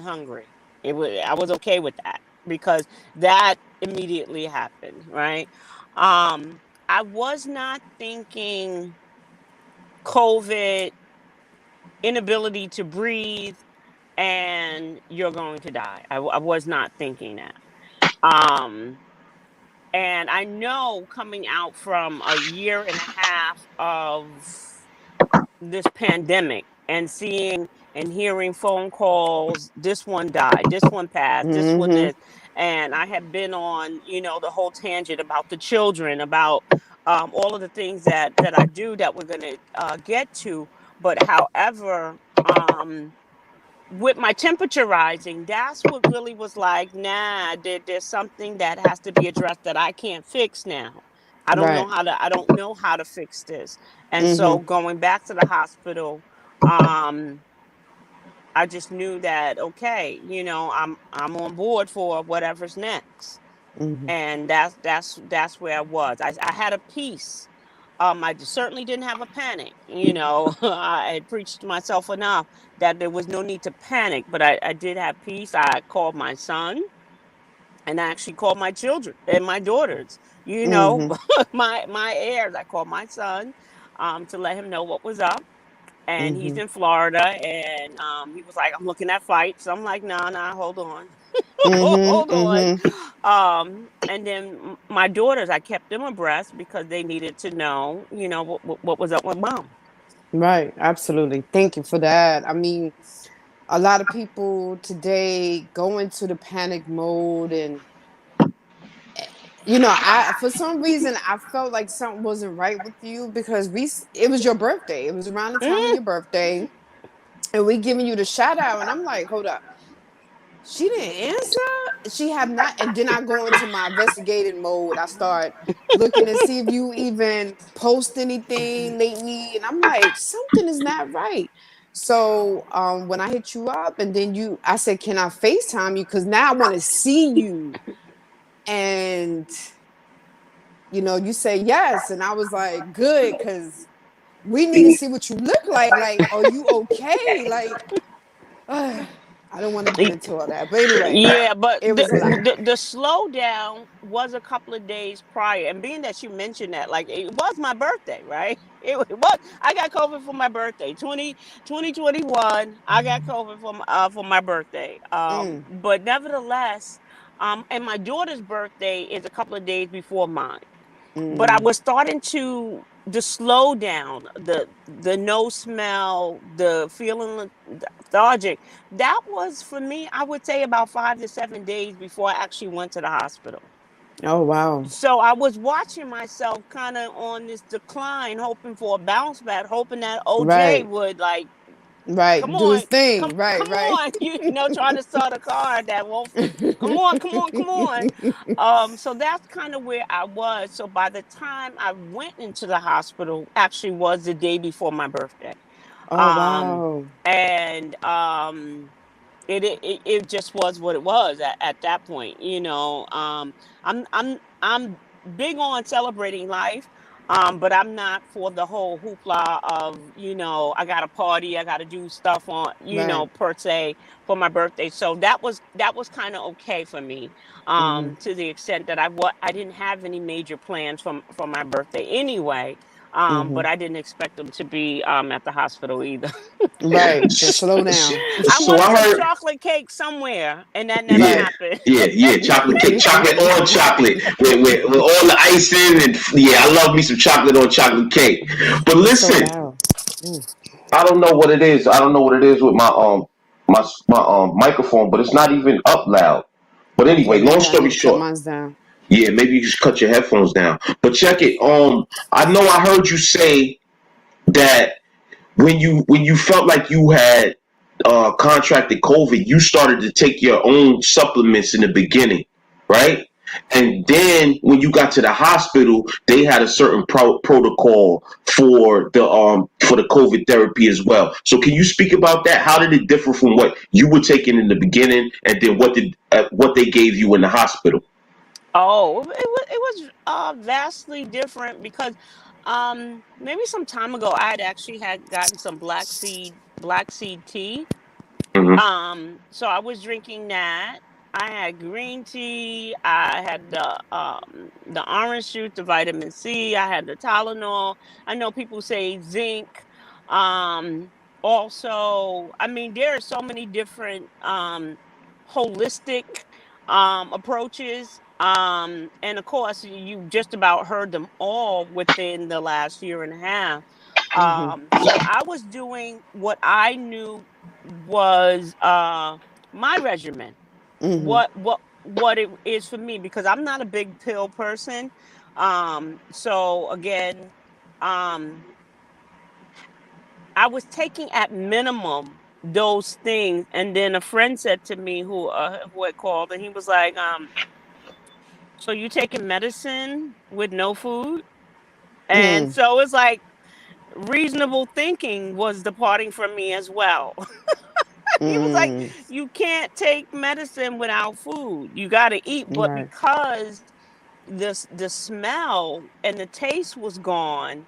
hungry. I was okay with that because that immediately happened, right? I was not thinking COVID, inability to breathe, and you're going to die. I was not thinking that. Um, and I know, coming out from a year and a half of this pandemic and seeing and hearing phone calls, this one died, this one passed, this one Mm-hmm. this, and I have been on, the whole tangent about the children, about all of the things that I do that we're going to get to. But however, with my temperature rising, that's what really was like, nah, there's something that has to be addressed that I can't fix now. Right. I don't know how to fix this. And so Mm-hmm. going back to the hospital, um, I just knew that, okay, I'm on board for whatever's next. Mm-hmm. And that's where I was. I had a peace. I certainly didn't have a panic. I had preached to myself enough that there was no need to panic, but I did have peace. I called my son, and I actually called my children and my daughters. Mm-hmm. My heirs. I called my son, to let him know what was up, and he's Mm-hmm. in Florida, and he was like, "I'm looking at fights." So I'm like, "Nah, nah, hold on, Mm-hmm. hold on." Mm-hmm. And then my daughters, I kept them abreast because they needed to know, what was up with mom. Right. Absolutely. Thank you for that. I mean, a lot of people today go into the panic mode, and I for some reason I felt like something wasn't right with you because it was your birthday. It was around the time of Mm, your birthday, and we giving you the shout out, and I'm like, hold up. She didn't answer. She have not. And then I go into my investigating mode. I start looking to see if you even post anything lately. And I'm like, something is not right. So when I hit you up, and then I said, can I FaceTime you? Because now I want to see you. And you say yes. And I was like, good, because we need to see what you look like. Like, are you okay? Like, I don't want to get into all that. But anyway, yeah, but it was a lot. the slowdown was a couple of days prior, and being that you mentioned that, like, it was my birthday, right? It was. I got COVID for my birthday, 2021. I got COVID for my birthday. Mm, But nevertheless, and my daughter's birthday is a couple of days before mine. But I mm. was starting to the slow down, the no smell, the feeling lethargic. That was, for me, I would say, about 5 to 7 days before I actually went to the hospital. Oh wow. So I was watching myself kind of on this decline, hoping for a bounce back, hoping that OJ Right. would, like, come Right. Do his on, thing. Right. come Right. on, trying to start a car that won't. Come on, come on, come on. So that's kind of where I was. So by the time I went into the hospital, actually was the day before my birthday. Oh Um, wow. and it just was what it was at that point. I'm big on celebrating life. But I'm not for the whole hoopla of, I got to party, I got to do stuff on, Right. per se, for my birthday. So that was kind of okay for me, Mm-hmm. to the extent that I didn't have any major plans for my birthday anyway. Mhm. But I didn't expect them to be at the hospital either. Right. So slow down. I So wanted I some heard, chocolate cake somewhere, and that never yeah, happened. chocolate cake, chocolate on chocolate with all the icing, and yeah, I love me some chocolate on chocolate cake. But It's so listen, loud. Ooh. I don't know what it is. I don't know what it is with my microphone, but it's not even up loud. But Okay, anyway, long maybe I story need to cut short, mine down. yeah, maybe you just cut your headphones down. But check it. I know I heard you say that when you felt like you had contracted COVID, you started to take your own supplements in the beginning, right? And then when you got to the hospital, they had a certain protocol for the COVID therapy as well. So can you speak about that? How did it differ from what you were taking in the beginning, and then what they gave you in the hospital? Oh, it was vastly different because maybe some time ago I had actually had gotten some black seed tea. Hmm. So I was drinking that. I had green tea. I had the orange juice, the vitamin C. I had the Tylenol. I know people say zinc. Um, Also, I mean, there are so many different holistic approaches. And of course, you just about heard them all within the last year and a half. Mhm. So I was doing what I knew was my regimen. Mhm. What it is for me, because I'm not a big pill person. So again, um I was taking at minimum those things, and then a friend said to me who had called, and he was like, so you taking medicine with no food? And Mm. so it's like reasonable thinking was departing from me as well. He was like, Mm. you can't take medicine without food. You got to eat. But Right. because the smell and the taste was gone,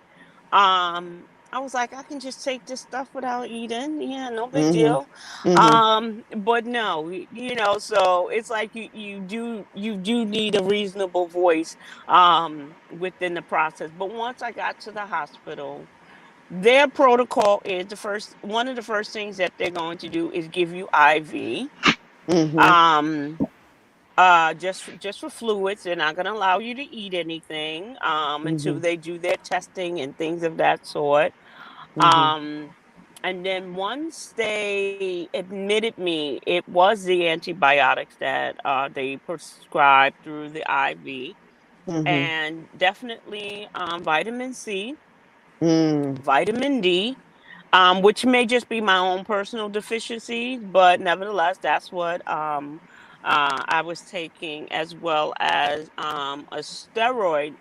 I was like, I can just take this stuff without eating. Yeah, no big Mhm. deal. Mhm. But no, so it's like you do need a reasonable voice within the process. But once I got to the hospital, their protocol is one of the first things that they're going to do is give you IV. Mhm. Um, just for fluids. They're not going to allow you to eat anything until Mhm. they do their testing and things of that sort. Mhm. Um, and then once they admitted me, it was the antibiotics that they prescribed through the IV, Mhm. and definitely vitamin C, Mm. vitamin D, which may just be my own personal deficiencies, but nevertheless, that's what I was taking, as well as a steroid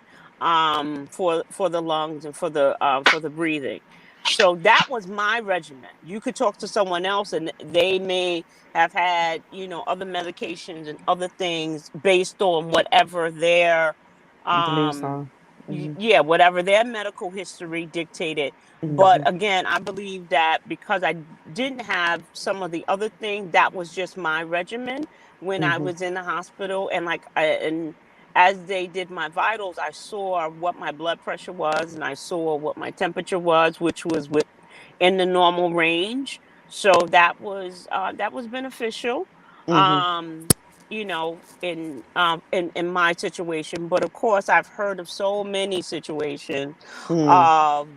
for the lungs and for the breathing. So that was my regimen. You could talk to someone else, and they may have had other medications and other things based on whatever their Beliefs um are. Mhm. yeah, whatever their medical history dictated. But Mhm. again, I believe that because I didn't have some of the other things, that was just my regimen when I Mhm. was in the hospital. And and as they did my vitals, I saw what my blood pressure was, and I saw what my temperature was, which was in the normal range. So that was beneficial. Mhm. Um, in my situation. But of course, I've heard of so many situations Mm. of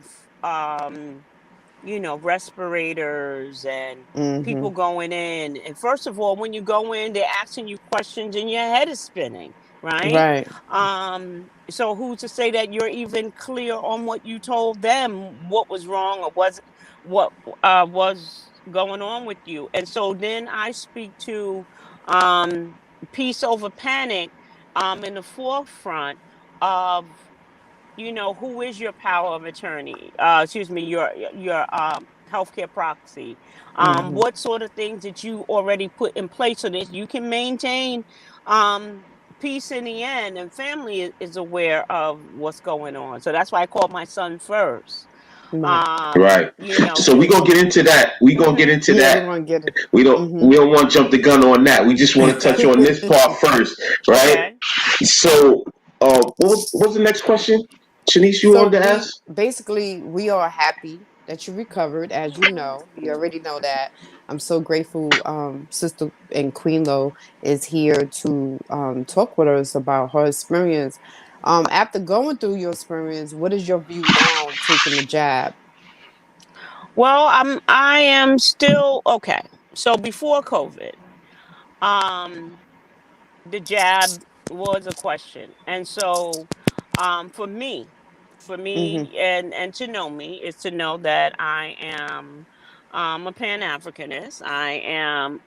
respirators and people Mhm. going in. And first of all, when you go in, they're asking you questions and your head is spinning, right? Right. So who's to say that you're even clear on what you told them, what was wrong, or what was going on with you? And so then I speak to um, peace over panic in the forefront of who is your power of attorney, excuse me, your healthcare proxy, Mhm. what sort of things that you already put in place so that you can maintain um peace in the end, and family is aware of what's going on. So that's why I called my son first. Right. Right. So we gonna Just get into that. We gonna get into Yeah, we're that. gonna get it. We don't we Mhm. don't want to jump the gun on that. We just want to touch okay. on this part first, right? Okay. So, what was the next question? Shanice, you So wanted to we ask? basically we are happy that you recovered, as you know. You already know that. I'm so grateful. Sister and Queen Lo is here to talk with us about her experience. After going through your experience, what is your view now taking the jab? Well, I am still okay. So before COVID, um, the jab was a question, and so for me, Mm-hmm. and to know me is to know that I am a Pan Africanist. I am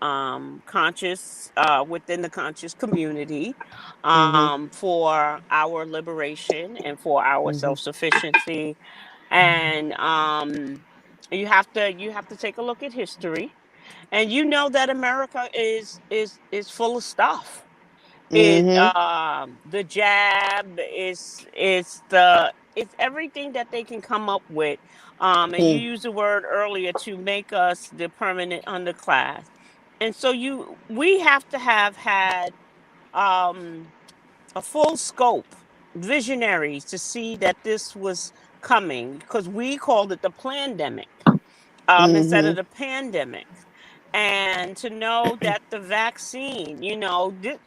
conscious within the conscious community Mm-hmm. for our liberation and for our Mm-hmm. self sufficiency. And you have to take a look at history, and you know that America is full of stuff. It Mm-hmm. the jab it's everything that they can come up with. And you used the word earlier to make us the permanent underclass. And so we have to have had um a full scope visionaries to see that this was coming, because we called it the plandemic instead Mm-hmm. of the pandemic. And to know that the vaccine,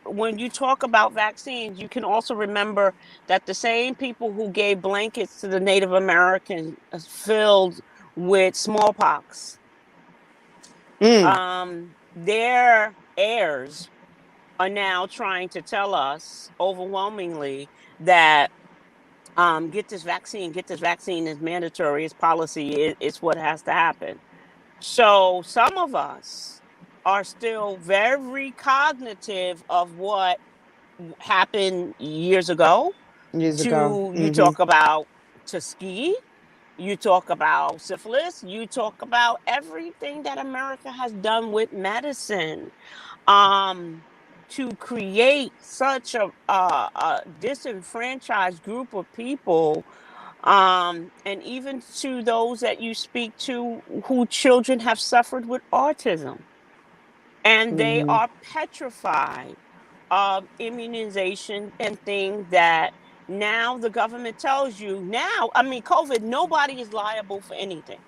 when you talk about vaccines, you can also remember that the same people who gave blankets to the Native Americans filled with smallpox, Mm-hmm. their heirs are now trying to tell us overwhelmingly that get this vaccine is mandatory, it's policy, it's what has to happen. So some of us are still very cognitive of what happened years ago. Years ago. To you Mm-hmm. talk about Tuskegee, you talk about syphilis, you talk about everything that America has done with medicine, um, to create such a disenfranchised group of people, and even to those that you speak to who children have suffered with autism, and they Mm-hmm. are petrified of immunization and things that now the government tells you. Now, I mean, COVID, nobody is liable for anything.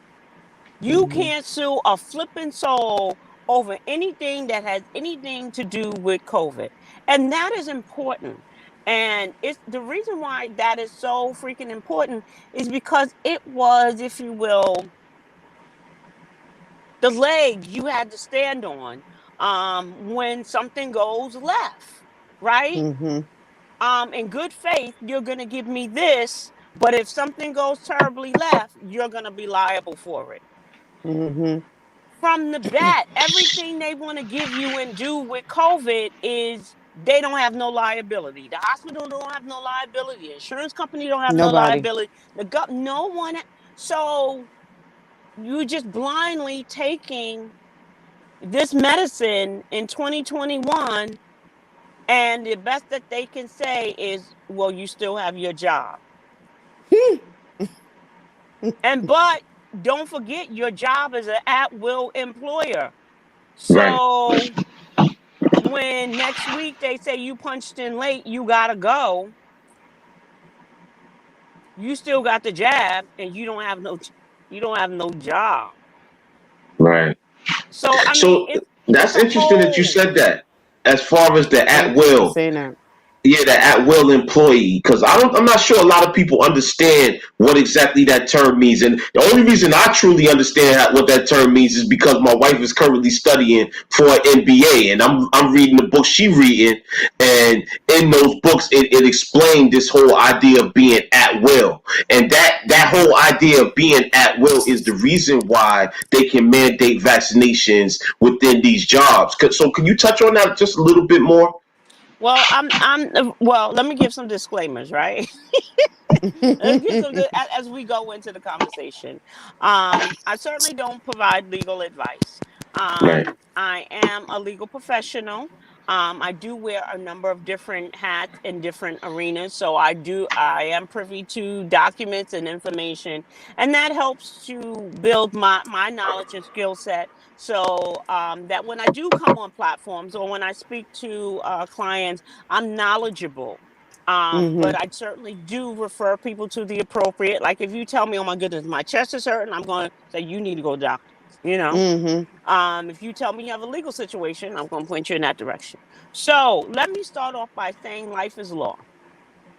You Mm-hmm. can't sue a flipping soul over anything that has anything to do with COVID. And that is important. And it's the reason why that is so freaking important is because it was, if you will, the leg you had to stand on when something goes left, right? Mm-hmm. In good faith, you're going to give me this, but if something goes terribly left, you're going to be liable for it. Mm-hmm. From the bat, everything they want to give you and do with COVID is they don't have no liability. The hospital don't have no liability. The insurance company don't have no Nobody. liability. No one. So you just blindly taking this medicine in 2021, and the best that they can say is, well, you still have your job. And but don't forget, your job is an at will employer. Right, So when next week they say you punched in late, you gotta go, you still got the jab and you don't have no job. right. So I mean, So it's that's a interesting that you whole. said that. As far as the at Thank you for will, saying that. yeah, the at will employee, because I'm not sure a lot of people understand what exactly that term means, and the only reason I truly understand what that term means is because my wife is currently studying for an MBA, and I'm reading the book she reading, and in those books it explained this whole idea of being at will, and that whole idea of being at will is the reason why they can mandate vaccinations within these jobs. So can you touch on that just a little bit more? Well, well. Let me give some disclaimers, right? As we go into the conversation. I certainly don't provide legal advice. Right, I am a legal professional. I do wear a number of different hats in different arenas. So I am privy to documents and information, and that helps to build my knowledge and skill set. So that when I do come on platforms or when I speak to clients, I'm knowledgeable. But Mhm. I certainly do refer people to the appropriate. Like if you tell me, oh my goodness, my chest is hurting, I'm going to say you need to go to the doctor. You know, Mhm. if you tell me you have a legal situation, I'm going to point you in that direction. So let me start off by saying life is law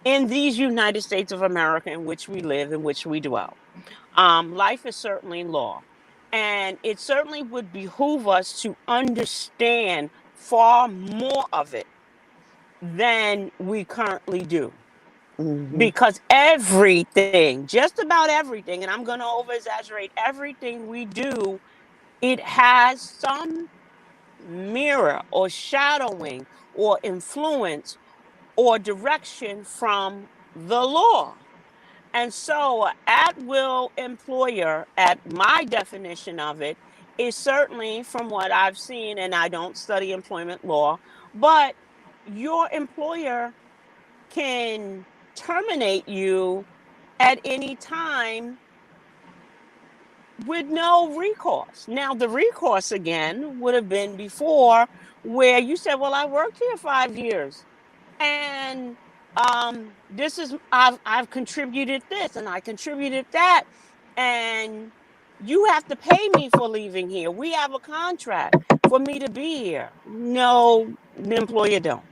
in these United States of America in which we live, in which we dwell. Life is certainly law. And it certainly would behoove us to understand far more of it than we currently do. Mhm. Because everything, just about everything, and I'm going to over exaggerate, everything we do, it has some mirror or shadowing or influence or direction from the law. And so, at will employer, at my definition of it, is certainly from what I've seen, and I don't study employment law, but your employer can terminate you at any time with no recourse. Now, the recourse again would have been before where you said, well, I worked here 5 years and this is I've contributed this and I contributed that, and you have to pay me for leaving here. We have a contract for me to be here. No, the employer don't.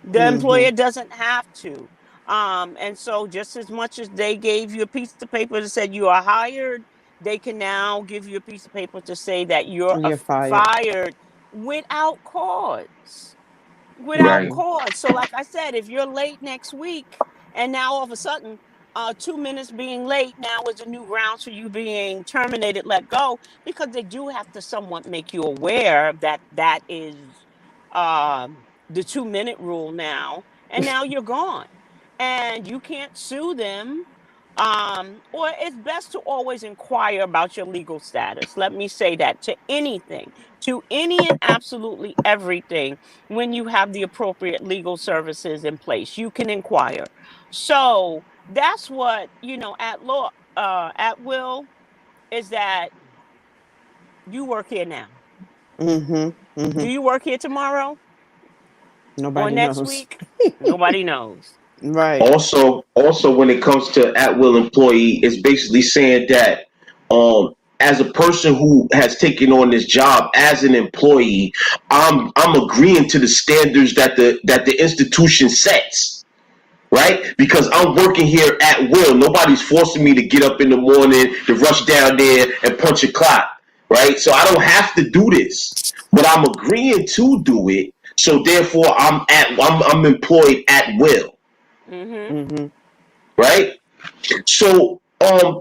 The Mhm. employer doesn't have to. And so just as much as they gave you a piece of paper that said you are hired, they can now give you a piece of paper to say that you're You're fired. fired without cause. Without Right. Mhm. cause. So, like I said, if you're late next week and now all of a sudden, 2 minutes being late now is a new grounds for you being terminated, let go, because they do have to somewhat make you aware that that is the 2 minute rule now, and now you're gone, and you can't sue them. Or it's best to always inquire about your legal status. Let me say that to anything, to any and absolutely everything when you have the appropriate legal services in place. You can inquire. So that's what, at law, at will, is that you work here now. Mhm. Do Mhm. you work here tomorrow or Nobody next knows. week? Nobody knows. Right. Also, when it comes to at will employee, it's basically saying that as a person who has taken on this job as an employee, I'm agreeing to the standards that the institution sets. Right? Because I'm working here at will. Nobody's forcing me to get up in the morning to rush down there and punch a clock. Right? So I don't have to do this, but I'm agreeing to do it. So therefore, I'm employed at will. Mm-hmm. Mhm. Right? So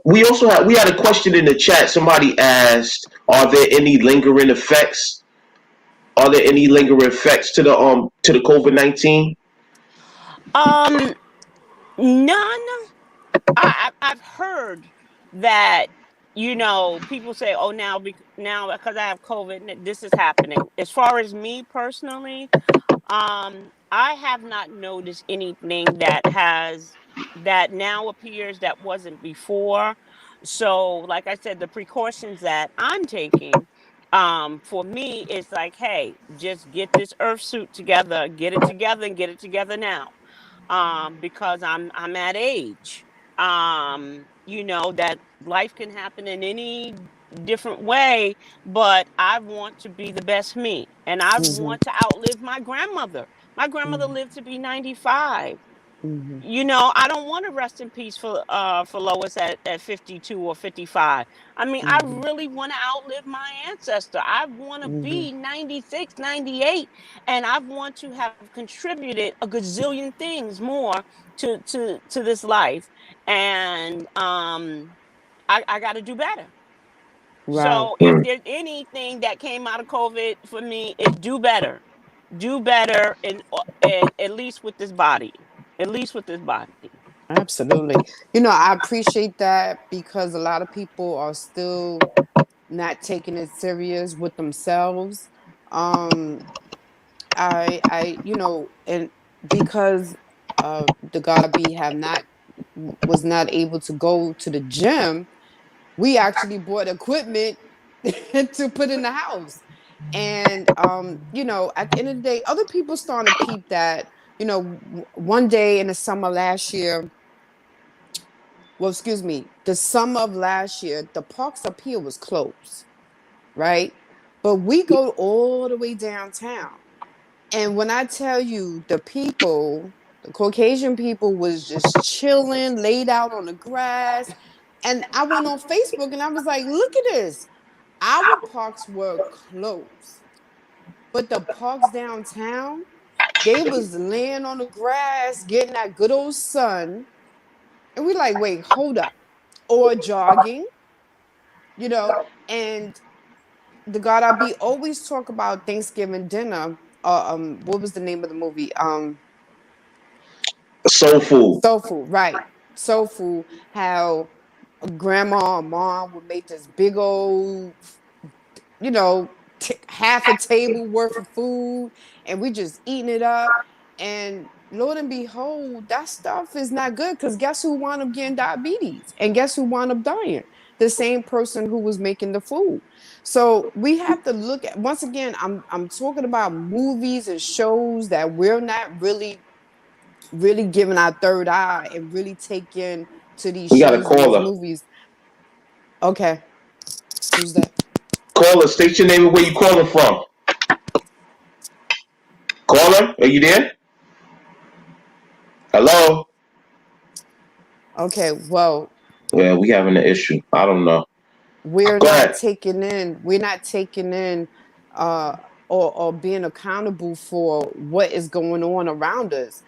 we had a question in the chat. Somebody asked, "Are there any lingering effects? Are there any lingering effects to the COVID-19?" Um, None. I've heard that, people say, oh, now because I have COVID, this is happening. As far as me personally, I have not noticed anything that now appears that wasn't before. So, like I said, the precautions that I'm taking, for me, it's like, hey, just get this earth suit together, get it together, and get it together now, because I'm at age, that life can happen in any different way, but I want to be the best me, and I Mhm. want to outlive my grandmother. My grandmother Mhm. lived to be 95. Mhm. I don't want to rest in peace for Lois at 52 or 55. I mean, I Mhm. really want to outlive my ancestor. I want to Mhm. be 96, 98, and I want to have contributed a gazillion things more to this life. And I got to do better. Right. So if there's anything that came out of COVID for me, is do better. Do better, and at least with this body. At least with this body. Absolutely. I appreciate that because a lot of people are still not taking it serious with themselves. Um, and because the God be have not was not able to go to the gym, we actually bought equipment to put in the house. And at the end of the day, other people starting to peep that. one day in the summer last year, well, excuse me, the summer of last year, the parks up here was closed, right? But we go all the way downtown. And when I tell you the Caucasian people was just chilling, laid out on the grass. And I went on Facebook and I was like, look at this. Our parks were closed. But the parks downtown, they was laying on the grass, getting that good old sun. And we like, wait, hold up. Or jogging, you know, and the God I be always talk about Thanksgiving dinner. What was the name of the movie? Soul food. Soul Food, right? Soul Food. How grandma or mom would make this big old, half a table worth of food, and we just eating it up. And Lord and behold, that stuff is not good because guess who wound up getting diabetes, and guess who wound up dying? The same person who was making the food. So we have to look at, once again, I'm talking about movies and shows that we're not really giving our third eye and really taking to these We got a shows and these caller. movies. Okay, who's that? Caller, state your name and where you calling from. Caller, are you there? Hello? Okay, well, Well, we having an issue. I don't know. we're Go not ahead. taking in we're not taking in uh or being accountable for what is going on around us,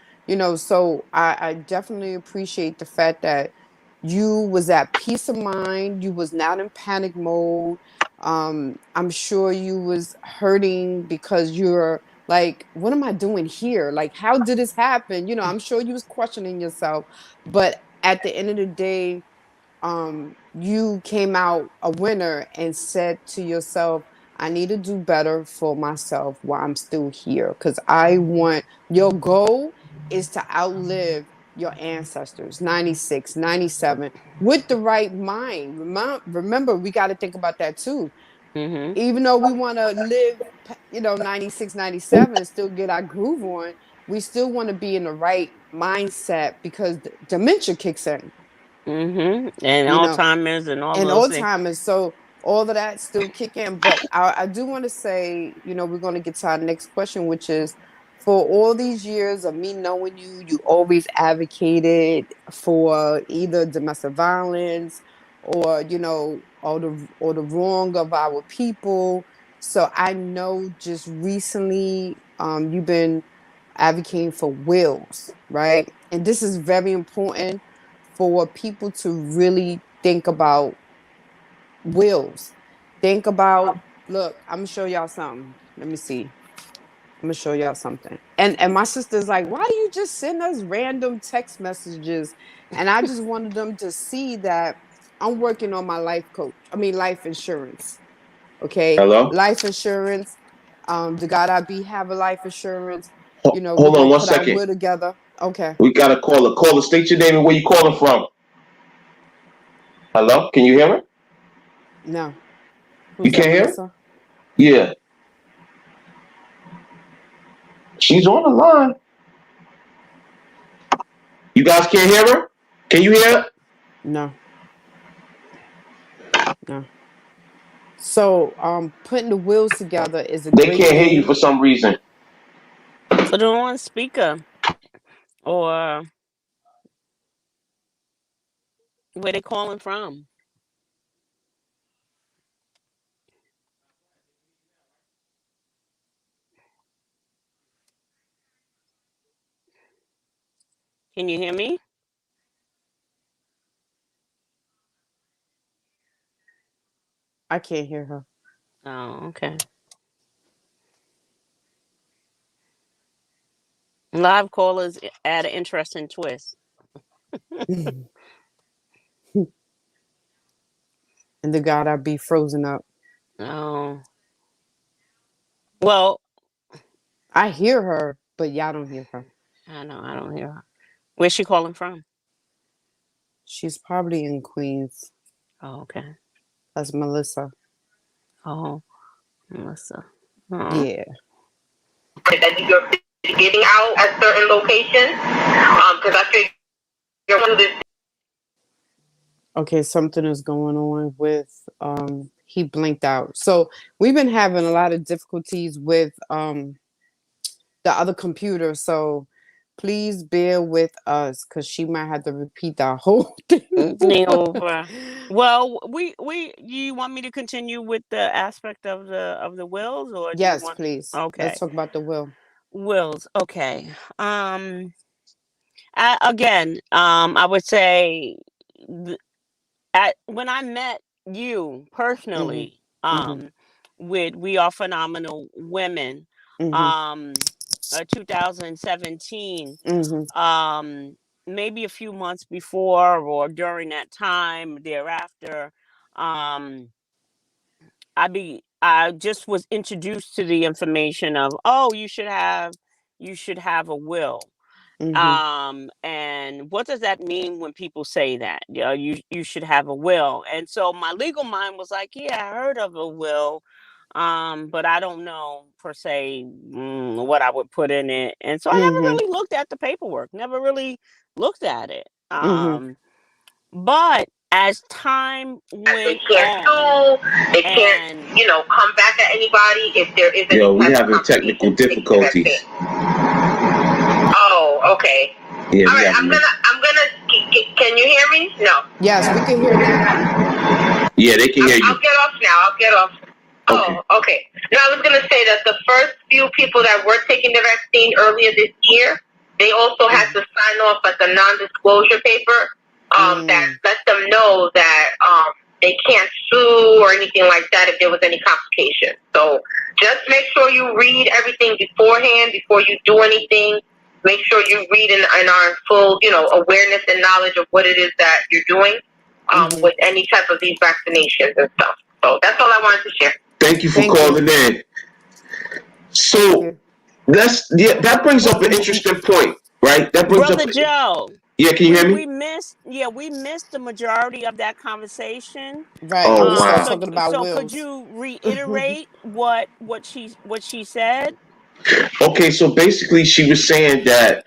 so I definitely appreciate the fact that you was at peace of mind, you was not in panic mode. I'm sure you was hurting because you're like, what am I doing here? Like, how did this happen? I'm sure you was questioning yourself, but at the end of the day, you came out a winner and said to yourself, I need to do better for myself while I'm still here. Because I want your goal is to outlive your ancestors, 96, 97, with the right mind. Remember, we got to think about that too. Mm-hmm. Even though we want to live, 96, 97 and still get our groove on, we still want to be in the right mindset because dementia kicks in, Mm-hmm. And you know Alzheimer's and all and those old things. timers. So all of that still kick in. But I do want to say, we're going to get to our next question, which is, for all these years of me knowing you, you always advocated for either domestic violence or, or the wrong of our people. So I know just recently, you've been advocating for wills, right? And this is very important for people to really think about wills. Think about, look, I'm gonna show y'all something. Let me see. I'm gonna show y'all something. And my sister's like, why do you just send us random text messages? And I just wanted them to see that I'm working on my life insurance. Okay. Hello? Life insurance. The God I be have a life insurance. We're Hold on gonna one put our second. will together. Okay. We got a caller. Caller, state your name and where you calling from. Hello? Can you hear her? No. You Who's that, can't hear her? Melissa? Yeah. She's on the line. You guys can't hear her? Can you hear her? No. No. So, putting the wheels together is a They great can't hear you thing. for some reason. Put it on speaker, or where they calling from. Can you hear me? I can't hear her. Oh, okay. Live callers add an interesting twist. And the God I be frozen up. Oh, well, I hear her, but y'all don't hear her. I know I don't hear her. Where's she calling from? She's probably in Queens. Oh, okay. That's Melissa. Oh, Melissa. Oh. Yeah. giving out at certain locations. Because I figure you're going to do this. Okay, something is going on with he blinked out. So we've been having a lot of difficulties with the other computer. So please bear with us because she might have to repeat the whole thing over. Well, you want me to continue with the aspect of the wills, or do you Yes, want? please. Okay, Let's talk about the will. wills. Okay. Again, I would say, when I met you Mm-hmm. personally, Mm-hmm. with We Are Phenomenal Women, Mm-hmm. um, 2017, Mm-hmm. maybe a few months before or during that time thereafter, um, I just was introduced to the information of, oh, you should have a will. Mm-hmm. And what does that mean when people say that? You should have a will. And so my legal mind was like, yeah, I heard of a will, but I don't know per se, what I would put in it. And so I never Mm-hmm. really looked at the paperwork, never really looked at it. Mm-hmm. But as time They went can't on, sue. They can't, and come back at anybody if there is any Yo, we type of having technical complication related to that difficulties. thing. Oh, okay. Yeah, All we right. having. I'm gonna. Can you hear me? No. Yes, we can hear now. Yeah, they can hear you. I'll get off now. I'll get off. Okay. Oh, okay. No, I was gonna say that the first few people that were taking the vaccine earlier this year, they also had to sign off like a non-disclosure paper, that lets them know that they can't sue or anything like that if there was any complication. So just make sure you read everything beforehand before you do anything. Make sure you read and are in full, awareness and knowledge of what it is that you're doing with any type of these vaccinations and stuff. So that's all I wanted to share. Thank you for Thank you. calling in. Thank So you. that brings up an interesting point, right? That brings Brother up. Joe, Yeah, can you hear me? we missed the majority of that conversation. Right. And Oh we start wow. talking about Could wills. you reiterate what she said? Okay, so basically, she was saying that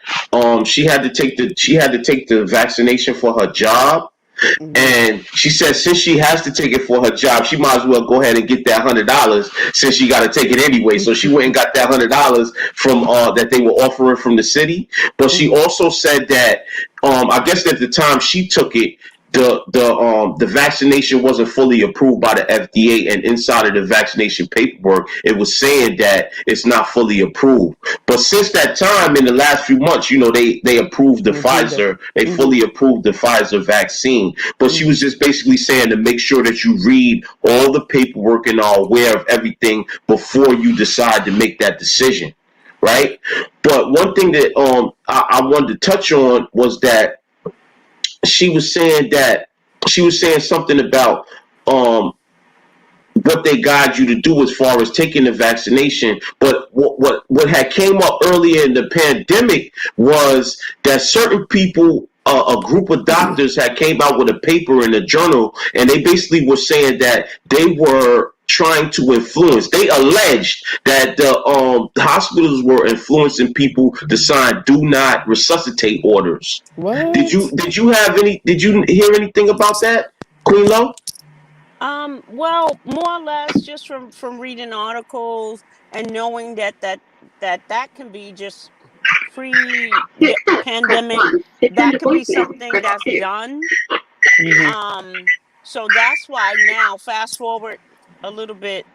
she had to take the vaccination for her job. Mm-hmm. And she said since she has to take it for her job, she might as well go ahead and get that $100 since she got to take it anyway. So she went and got that $100 from that they were offering from the city. But she also said that I guess at the time she took it, the vaccination wasn't fully approved by the FDA, and inside of the vaccination paperwork it was saying that it's not fully approved. But since that time, in the last few months, they approved the Approved it. Pfizer. They fully approved the Pfizer vaccine. But she was just basically saying to make sure that you read all the paperwork and are aware of everything before you decide to make that decision, right? But one thing that I wanted to touch on was that she was saying something about um what they guide you to do as far as taking the vaccination. But what had came up earlier in the pandemic was that certain people, a group of doctors had came out with a paper in a journal, and they basically were saying that they were trying to influence. They alleged that the hospitals were influencing people to sign "do not resuscitate" orders. Did you What? did you have any? Did you hear anything about that, Queen Lo? Well, more or less just from reading articles and knowing that can be just pandemic. That could be something that's done. So that's why now, fast forward a little bit.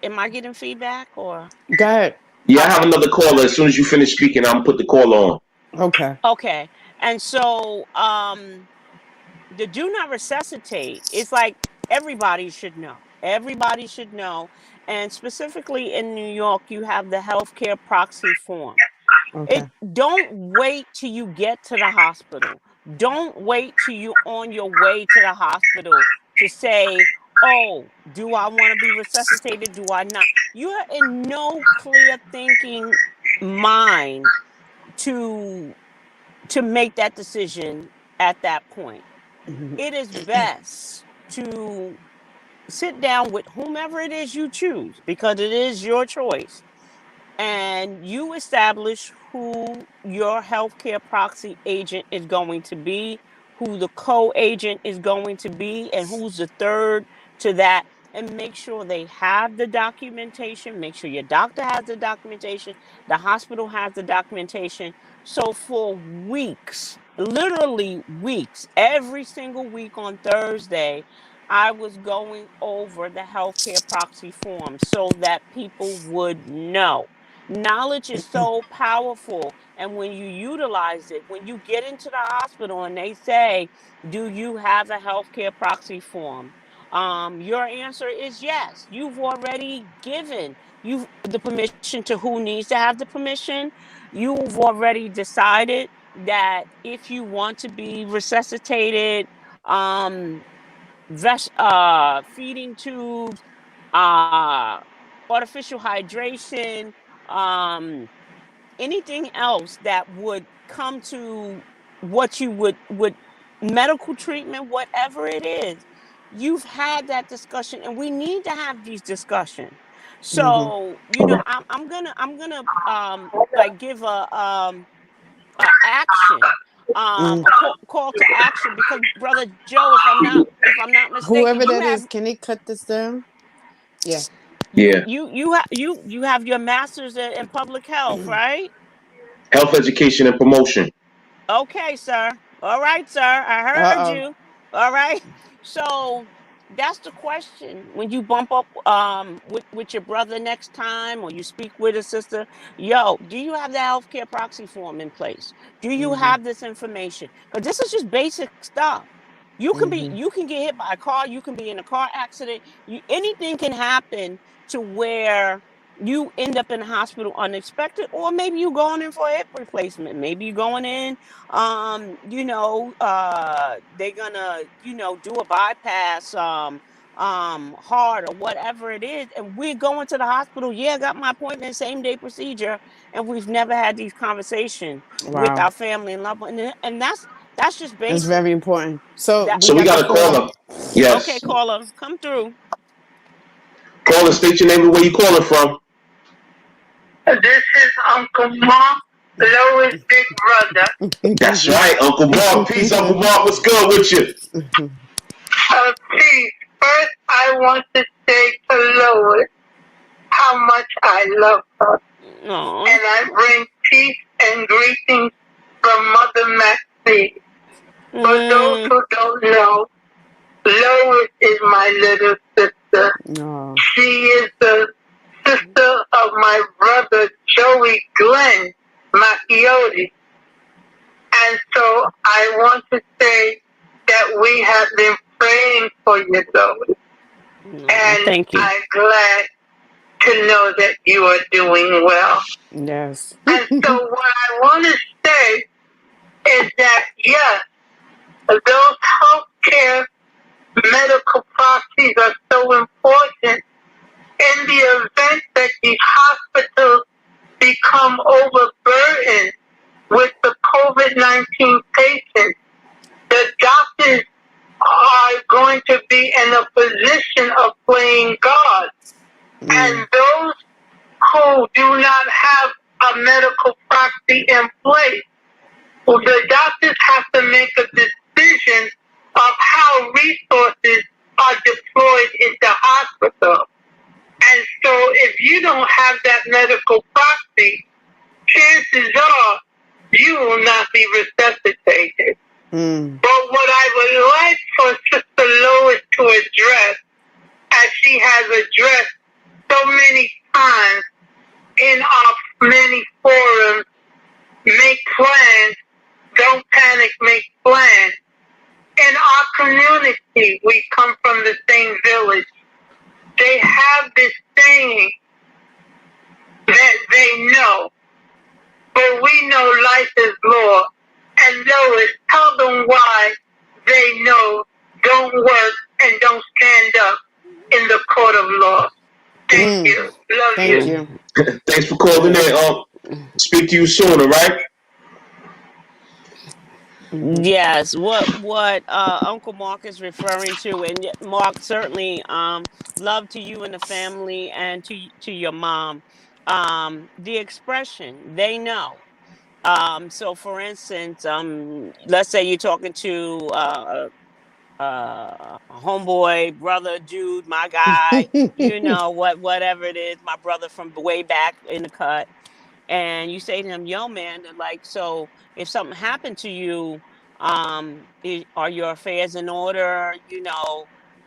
Am I getting feedback or? Go ahead. Yeah, I have Okay. another caller. As soon as you finish speaking, I'm gonna put the call on. Okay. Okay. And so, the do not resuscitate, it's like everybody should know. Everybody should know. And specifically in New York, you have the healthcare proxy form. It Okay. Don't wait till you get to the hospital. Don't wait till you on your way to the hospital to say, "Oh, do I want to be resuscitated? Do I not?" You are in no clear thinking mind to make that decision at that point. It is best to sit down with whomever it is you choose, because it is your choice, and you establish who your healthcare proxy agent is going to be, who the co-agent is going to be, and who's the third to that. And make sure they have the documentation. Make sure your doctor has the documentation. The hospital has the documentation. So for weeks, literally weeks, every single week on Thursday, I was going over the healthcare proxy form so that people would know. Knowledge is so powerful. And when you utilize it, when you get into the hospital and they say, do you have a healthcare proxy form? Your answer is yes. You've already given you the permission to who needs to have the permission. You've already decided that if you want to be resuscitated, feeding tubes, uh, artificial hydration, um, anything else that would come to what you would medical treatment, whatever it is, you've had that discussion, and we need to have these discussions. So I'm gonna like give a action, a call to action, because Brother Joe, if I'm not mistaken, Whoever that is, can they cut this down? Yeah. you have your master's in public health, right? Health education and promotion. Okay, sir. All right, sir. I heard Uh you. All right. So that's the question. When you bump up with your brother next time, or you speak with a sister, yo, do you have the healthcare proxy form in place? Do you have this information? Because this is just basic stuff. You can get hit by a car, you can be in a car accident, anything can happen to where you end up in the hospital unexpected, or maybe you're going in for a hip replacement. Maybe you're going in, they're gonna, do a bypass, heart or whatever it is, and we're going to the hospital. Yeah, I got my appointment, same day procedure, and we've never had these conversations with our family and loved ones, and that's just It's basic. very important. So That we So we got the got a caller. caller. Okay, Yes. caller, come through. Caller, state your name and where you calling from. This is Uncle Mark, Lois' big brother. That's right, Uncle Mark. Peace, Uncle Mark. What's good with you? Peace. First, I want to say to Lois how much I love her. Aww. And I bring peace and greetings from Mother Maxine. For those who don't know, Lois is my little sister. She is the sister of my brother Joey Glenn Macchiotti. And so I want to say that we have been praying for you, Lois. And thank you. I'm glad to know that you are doing well. Yes. And so what I want to say is that, yes, those healthcare medical proxies are so important in the event that these hospitals become overburdened with the COVID-19 patients. The doctors are going to be in a position of playing God. And those who do not have a medical proxy in place, well, the doctors have to make a decision of how resources are deployed into hospital. And so if you don't have that medical proxy, chances are you will not be resuscitated. But what I would like for Sister Lois to address, as she has addressed so many times in our many forums, make plans, don't panic, make plans. In our community, we come from the same village. They have this saying that they know, but we know life is law. And Lois, tell them why they know don't work and don't stand up in the court of law. Thank you. Love Thank you. you. Thanks for calling in. Speak to you soon, all right? Yes, what Uncle Mark is referring to, and Mark, certainly love to you and the family, and to your mom. The expression, they know. So for instance, let's say you're talking to a homeboy, brother, dude, my guy, whatever it is, my brother from way back in the cut, and you say to him, "Yo, man, like, so if something happened to you, are your affairs in order?"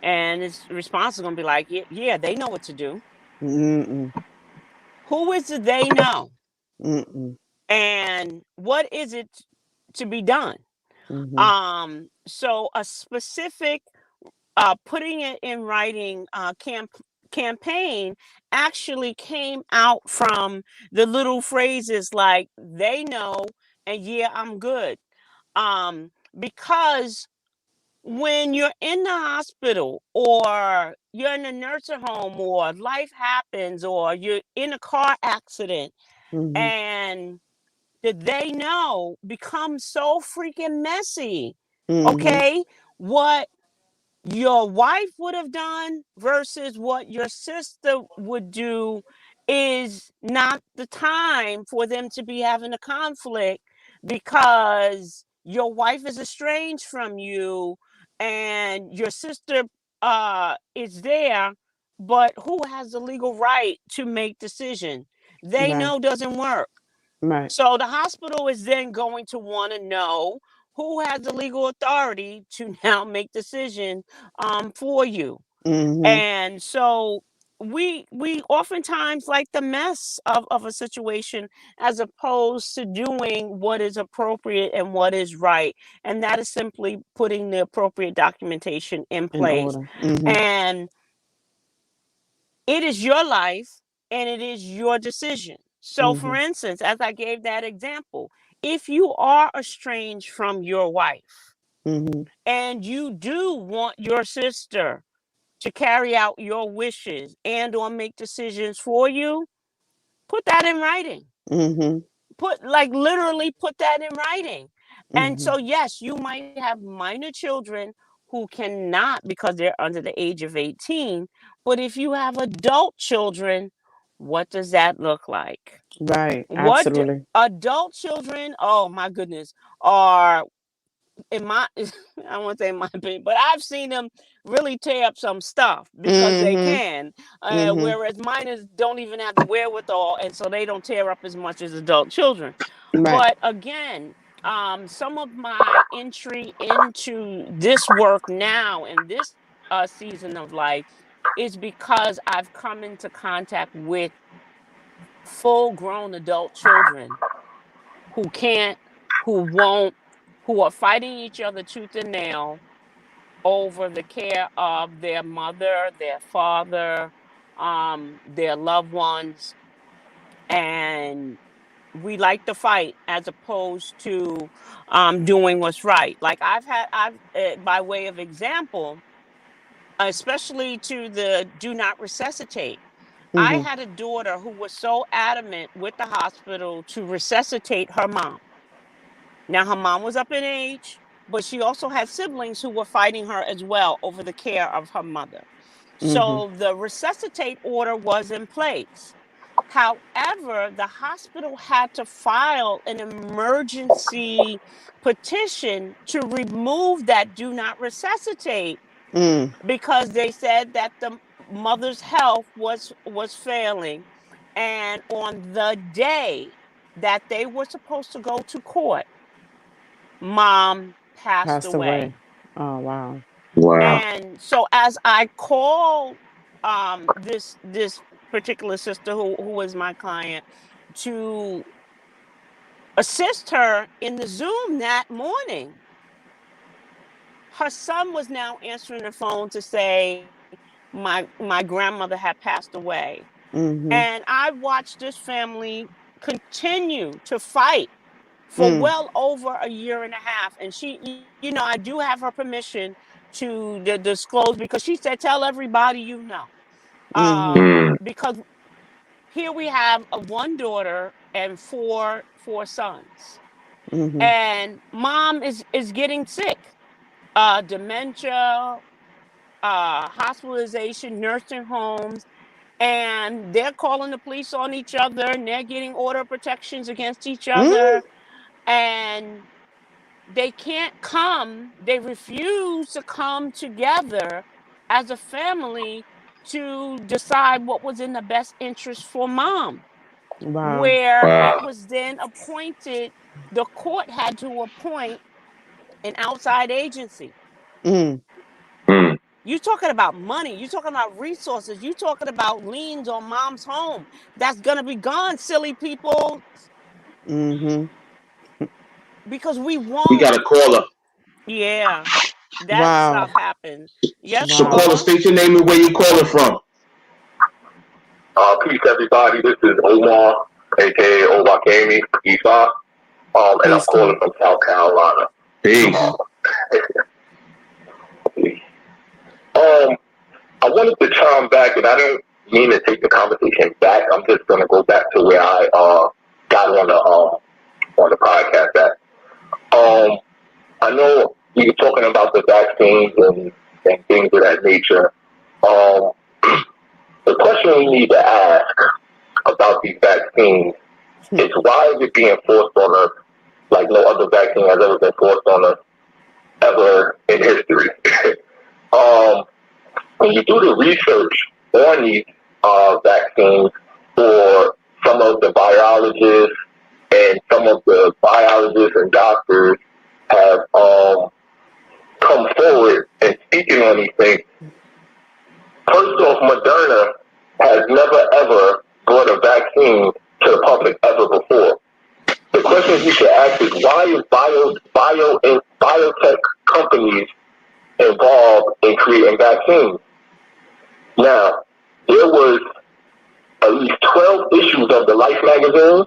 And his response is gonna be like, "Yeah, yeah, they know what to do." Mm-mm. Who is it they know? Mm-mm. And what is it to be done? Mm-hmm. So a specific putting it in writing campaign actually came out from the little phrases like "they know" and "yeah, I'm good." Because when you're in the hospital or you're in a nursing home or life happens or you're in a car accident, Mm-hmm. and that they know becomes so freaking messy. Mm-hmm. Okay, what your wife would have done versus what your sister would do is not the time for them to be having a conflict, because your wife is estranged from you and your sister is there, but who has the legal right to make decision? They Right. know doesn't work. Right. So the hospital is then going to want to know who has the legal authority to now make decisions for you. Mm-hmm. And so we oftentimes like the mess of a situation as opposed to doing what is appropriate and what is right. And that is simply putting the appropriate documentation in In place. order. Mm-hmm. And it is your life and it is your decision. So, Mm-hmm. for instance, as I gave that example, if you are estranged from your wife Mm-hmm. and you do want your sister to carry out your wishes and or make decisions for you, put that in writing. Mm-hmm. Literally put that in writing. And Mm-hmm. so yes, you might have minor children who cannot because they're under the age of 18, but if you have adult children, what does that look like? Right. What Absolutely. adult children, oh my goodness, are in my I won't say in my opinion, but I've seen them really tear up some stuff because they Mm-hmm. can, Mm-hmm. whereas minors don't even have the wherewithal, and so they don't tear up as much as adult children. Right. But again, some of my entry into this work now in this season of life is because I've come into contact with full grown adult children who can't, who won't, who are fighting each other tooth and nail over the care of their mother, their father, their loved ones. And we like to fight as opposed to doing what's right. Like by way of example, especially to the do not resuscitate. I Mm-hmm. had a daughter who was so adamant with the hospital to resuscitate her mom. Now, her mom was up in age, but she also had siblings who were fighting her as well over the care of her mother. Mm-hmm. So the resuscitate order was in place. However, the hospital had to file an emergency petition to remove that do not resuscitate Mm. because they said that the mother's health was failing. And on the day that they were supposed to go to court, mom passed Passed away. away. Oh wow. Wow. And so as I called this particular sister who was my client to assist her in the Zoom that morning, her son was now answering the phone to say my grandmother had passed away. Mm-hmm. And I watched this family continue to fight for Mm. well over a year and a half. And I do have her permission to disclose, because she said, tell everybody you know. Mm-hmm. Mm. Because here we have a one daughter and four sons. Mm-hmm. And mom is getting sick. Dementia, hospitalization, nursing homes. and they're calling the police on each other, and they're getting order of protections against each other, and they can't come. They refuse to come together as a family to decide what was in the best interest for mom. Wow. Where Wow. it was then appointed, the court had to appoint an outside agency. Mm. Mm. You talking about money, you talking about resources, you talking about liens on mom's home that's gonna be gone, silly people, Mm-hmm. because we We got won't. a caller. Yeah, that Wow. stuff happened. Yes, So Wow. caller, caller. state your name and where you calling from. Peace, everybody. This is Omar, aka Obakemi Isa, and I'm Peace, calling King. from South Carolina. Peace. Mm-hmm. I wanted to chime back, and I didn't mean to take the conversation back. I'm just going to go back to where I got on the podcast at. I know we were talking about the vaccines and things of that nature. Um, the question we need to ask about these vaccines is why is it being forced on us like no other vaccine has ever been forced on us ever in history? um, when you do the research on these vaccines, for some of the biologists and some of the biologists and doctors have come forward and speaking on these things. First off, Moderna has never ever brought a vaccine to the public ever before. The question you should ask is why is and biotech companies involved in creating vaccines? Now, there was at least 12 issues of the Life magazine,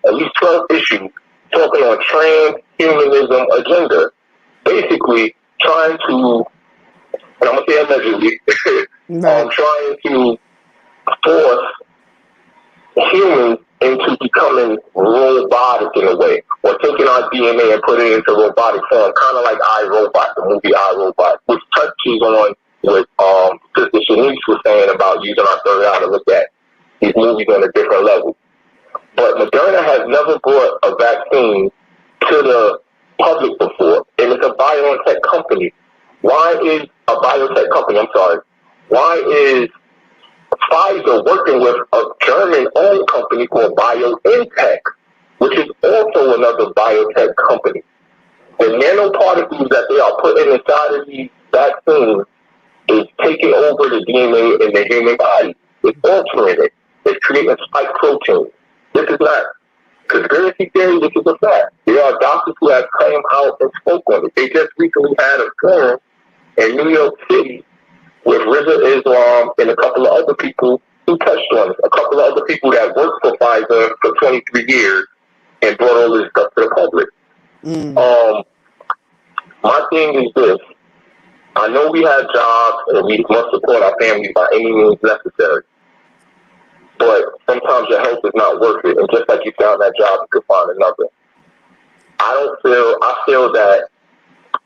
at least 12 issues talking on transhumanism agenda. Basically trying to, and I'm going to say allegedly, Right. trying to force humans into becoming robotic in a way, or taking our DNA and putting it into robotic form, kind of like iRobot, the movie iRobot, which touches on what Sister Shanice was saying about using our third eye to look at these movies on a different level. But Moderna has never brought a vaccine to the public before, and it's a biotech company. Why is a biotech company, I'm sorry, why is Pfizer working with a German-owned company called BioNTech, which is also another biotech company? The nanoparticles that they are putting inside of these vaccines is taking over the DNA in the human body. It's altering it. It's creating spike proteins. This is not conspiracy theory. This is a fact. There are doctors who have come out and spoke on it. They just recently had a forum in New York City with Rizza Islam and a couple of other people who touched on it. A couple of other people that worked for Pfizer for 23 years and brought all this stuff to the public. My thing is this. I know we have jobs and we must support our families by any means necessary. But sometimes your health is not worth it. And just like you found that job, you could find another. I feel that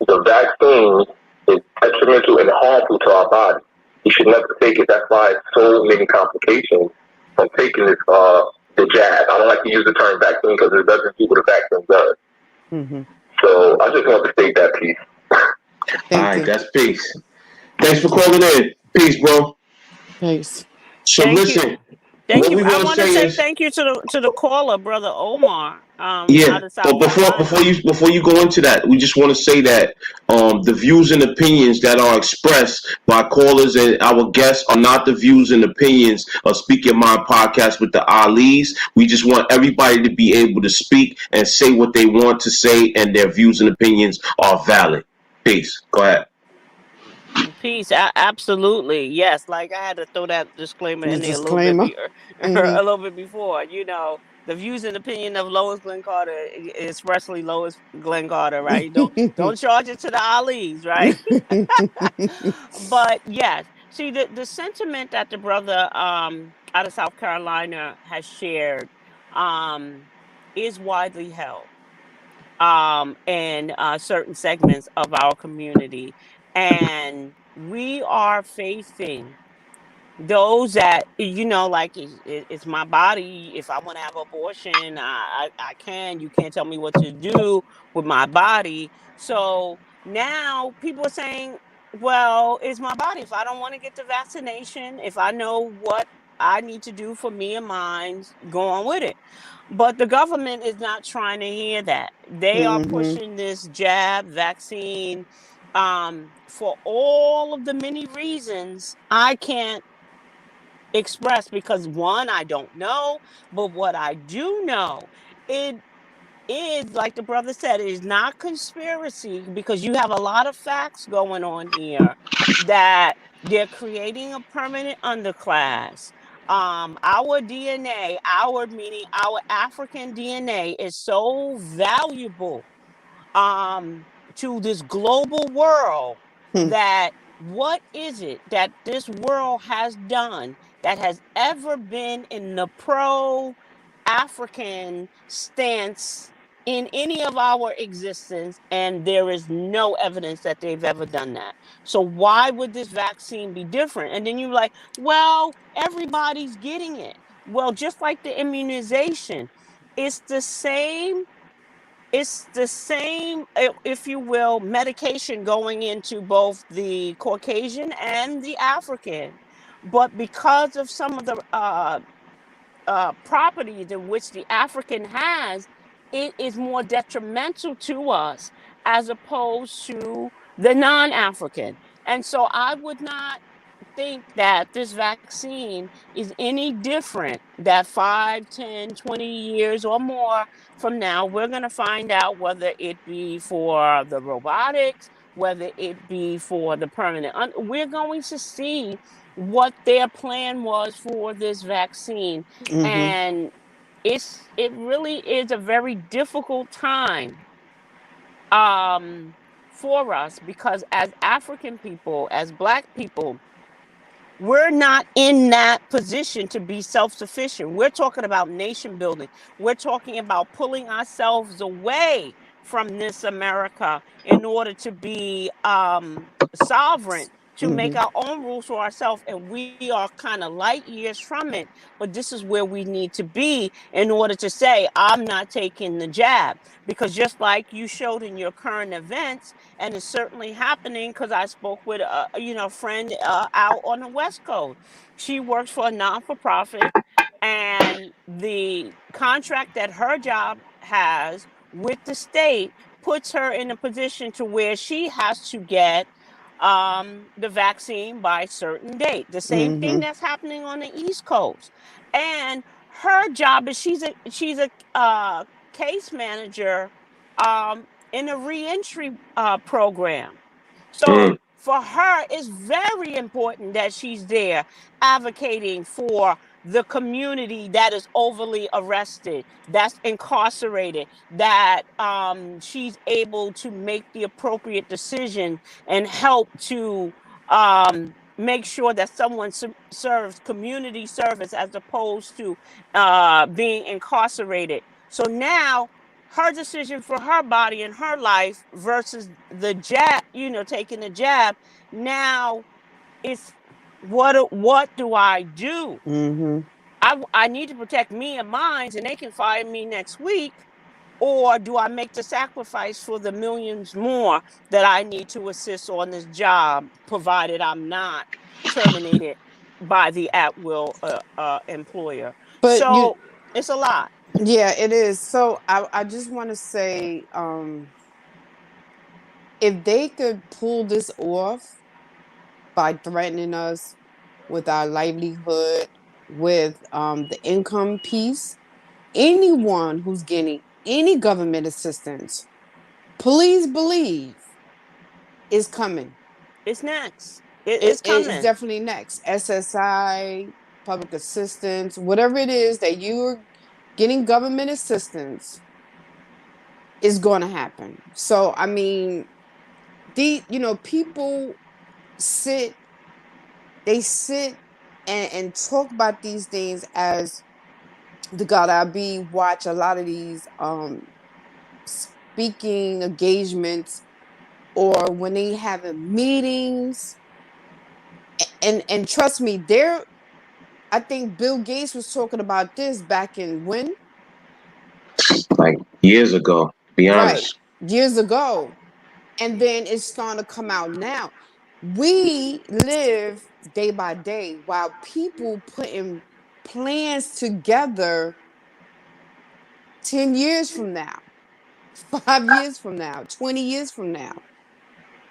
the vaccine is detrimental and harmful to our body. You should never take it. That's why it's so many complications from taking this, the jab. I don't like to use the term vaccine because it doesn't do what a vaccine does. Mm-hmm. So I just want to state that piece. All right, that's peace. Thanks for calling in. Peace, bro. Peace. So Thank you. listen, Thank what you. we I want to want to say say is, thank you to the caller, brother Omar, yeah. out of But South Carolina. before you go into that, we just want to say that the views and opinions that are expressed by callers and our guests are not the views and opinions of Speak Your Mind podcast with the Alis. We just want everybody to be able to speak and say what they want to say, and their views and opinions are valid. Peace. Go ahead. Peace. Absolutely. Yes. Like I had to throw that disclaimer The in there a little bit, disclaimer. Mm-hmm. a little bit before. The views and opinion of Lois Glenn Carter, expressly Lois Glenn Carter, right? Don't charge it to the Alis, right? But yes, see the sentiment that the brother out of South Carolina has shared is widely held in certain segments of our community. And we are facing those that, like, it's my body. If I want to have abortion, I can. You can't tell me what to do with my body. So now people are saying, well, it's my body. If I don't want to get the vaccination, if I know what I need to do for me and mine, go on with it. But the government is not trying to hear that. They are Mm-hmm. pushing this jab vaccine, for all of the many reasons I can't express, because one, I don't know, but what I do know, it is, like the brother said, it is not conspiracy, because you have a lot of facts going on here that they're creating a permanent underclass. Our DNA, our meaning our African DNA, is so valuable, to this global world, Hmm. that what is it that this world has done that has ever been in the pro African stance in any of our existence, and there is no evidence that they've ever done that. So why would this vaccine be different? And then you're like, well, everybody's getting it. Well, just like the immunization, it's the same it's the same, if you will, medication going into both the Caucasian and the African. But because of some of the properties in which the African has, it is more detrimental to us as opposed to the non African. And so I would not think that this vaccine is any different, that 5, 10, 20 years or more from now, we're going to find out whether it be for the robotics, whether it be for the permanent. We're going to see what their plan was for this vaccine. Mm-hmm. And it really is a very difficult time, um, for us, because as African people, as Black people, we're not in that position to be self-sufficient. We're talking about nation building. We're talking about pulling ourselves away from this America in order to be, sovereign, to make Mm-hmm. our own rules for ourselves. And we are kind of light years from it. But this is where we need to be in order to say, I'm not taking the jab. Because just like you showed in your current events, and it's certainly happening, because I spoke with a friend, out on the West Coast. She works for a non-for-profit, and the contract that her job has with the state puts her in a position to where she has to get, the vaccine by a certain date. The same thing Mm-hmm. that's happening on the East Coast. And her job is, she's a case manager, in a reentry program. So Mm. for her, it's very important that she's there advocating for the community that is overly arrested, that's incarcerated, that, she's able to make the appropriate decision and help to, make sure that someone serves community service as opposed to, being incarcerated. So now her decision for her body and her life versus the jab, taking the jab. Now it's, what do I do? Mm-hmm. I need to protect me and mine, and they can fire me next week. Or do I make the sacrifice for the millions more that I need to assist on this job, provided I'm not terminated by the at will, employer? But So it's a lot. yeah, it is. So I just want to say, if they could pull this off by threatening us with our livelihood, with the income piece, anyone who's getting any government assistance, please believe is coming. It's next. It It's is coming. definitely next. SSI, public assistance, whatever it is that you're getting government assistance is going to happen. So I mean, people sit they sit and talk about these things as the God I be watch a lot of these speaking engagements, or when they having meetings, And trust me, I think Bill Gates was talking about this back in when? Like years ago, to be Right. honest. Years ago. And then it's starting to come out now. We live day by day while people putting plans together 10 years from now, 5 years from now, 20 years from now.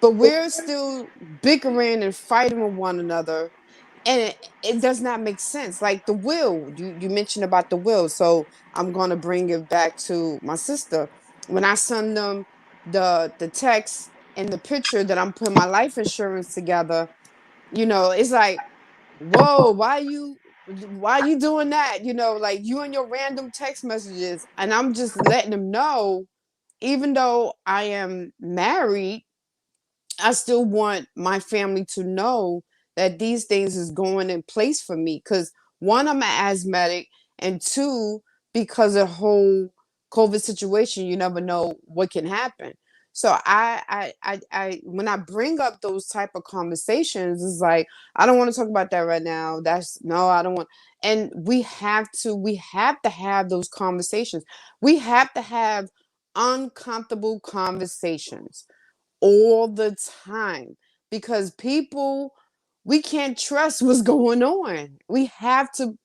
But we're still bickering and fighting with one another. And it does not make sense. Like the will, you mentioned about the will. So I'm going to bring it back to my sister. When I send them the text and the picture that I'm putting my life insurance together, it's like, whoa, why you doing that? Like you and your random text messages. And I'm just letting them know, even though I am married, I still want my family to know that these things is going in place for me. Because one, I'm an asthmatic, and two, because of the whole COVID situation, you never know what can happen. So when I bring up those type of conversations, it's like I don't want to talk about that right now. I don't want. And we have to have those conversations. We have to have uncomfortable conversations all the time, because people, we can't trust what's going on. We have to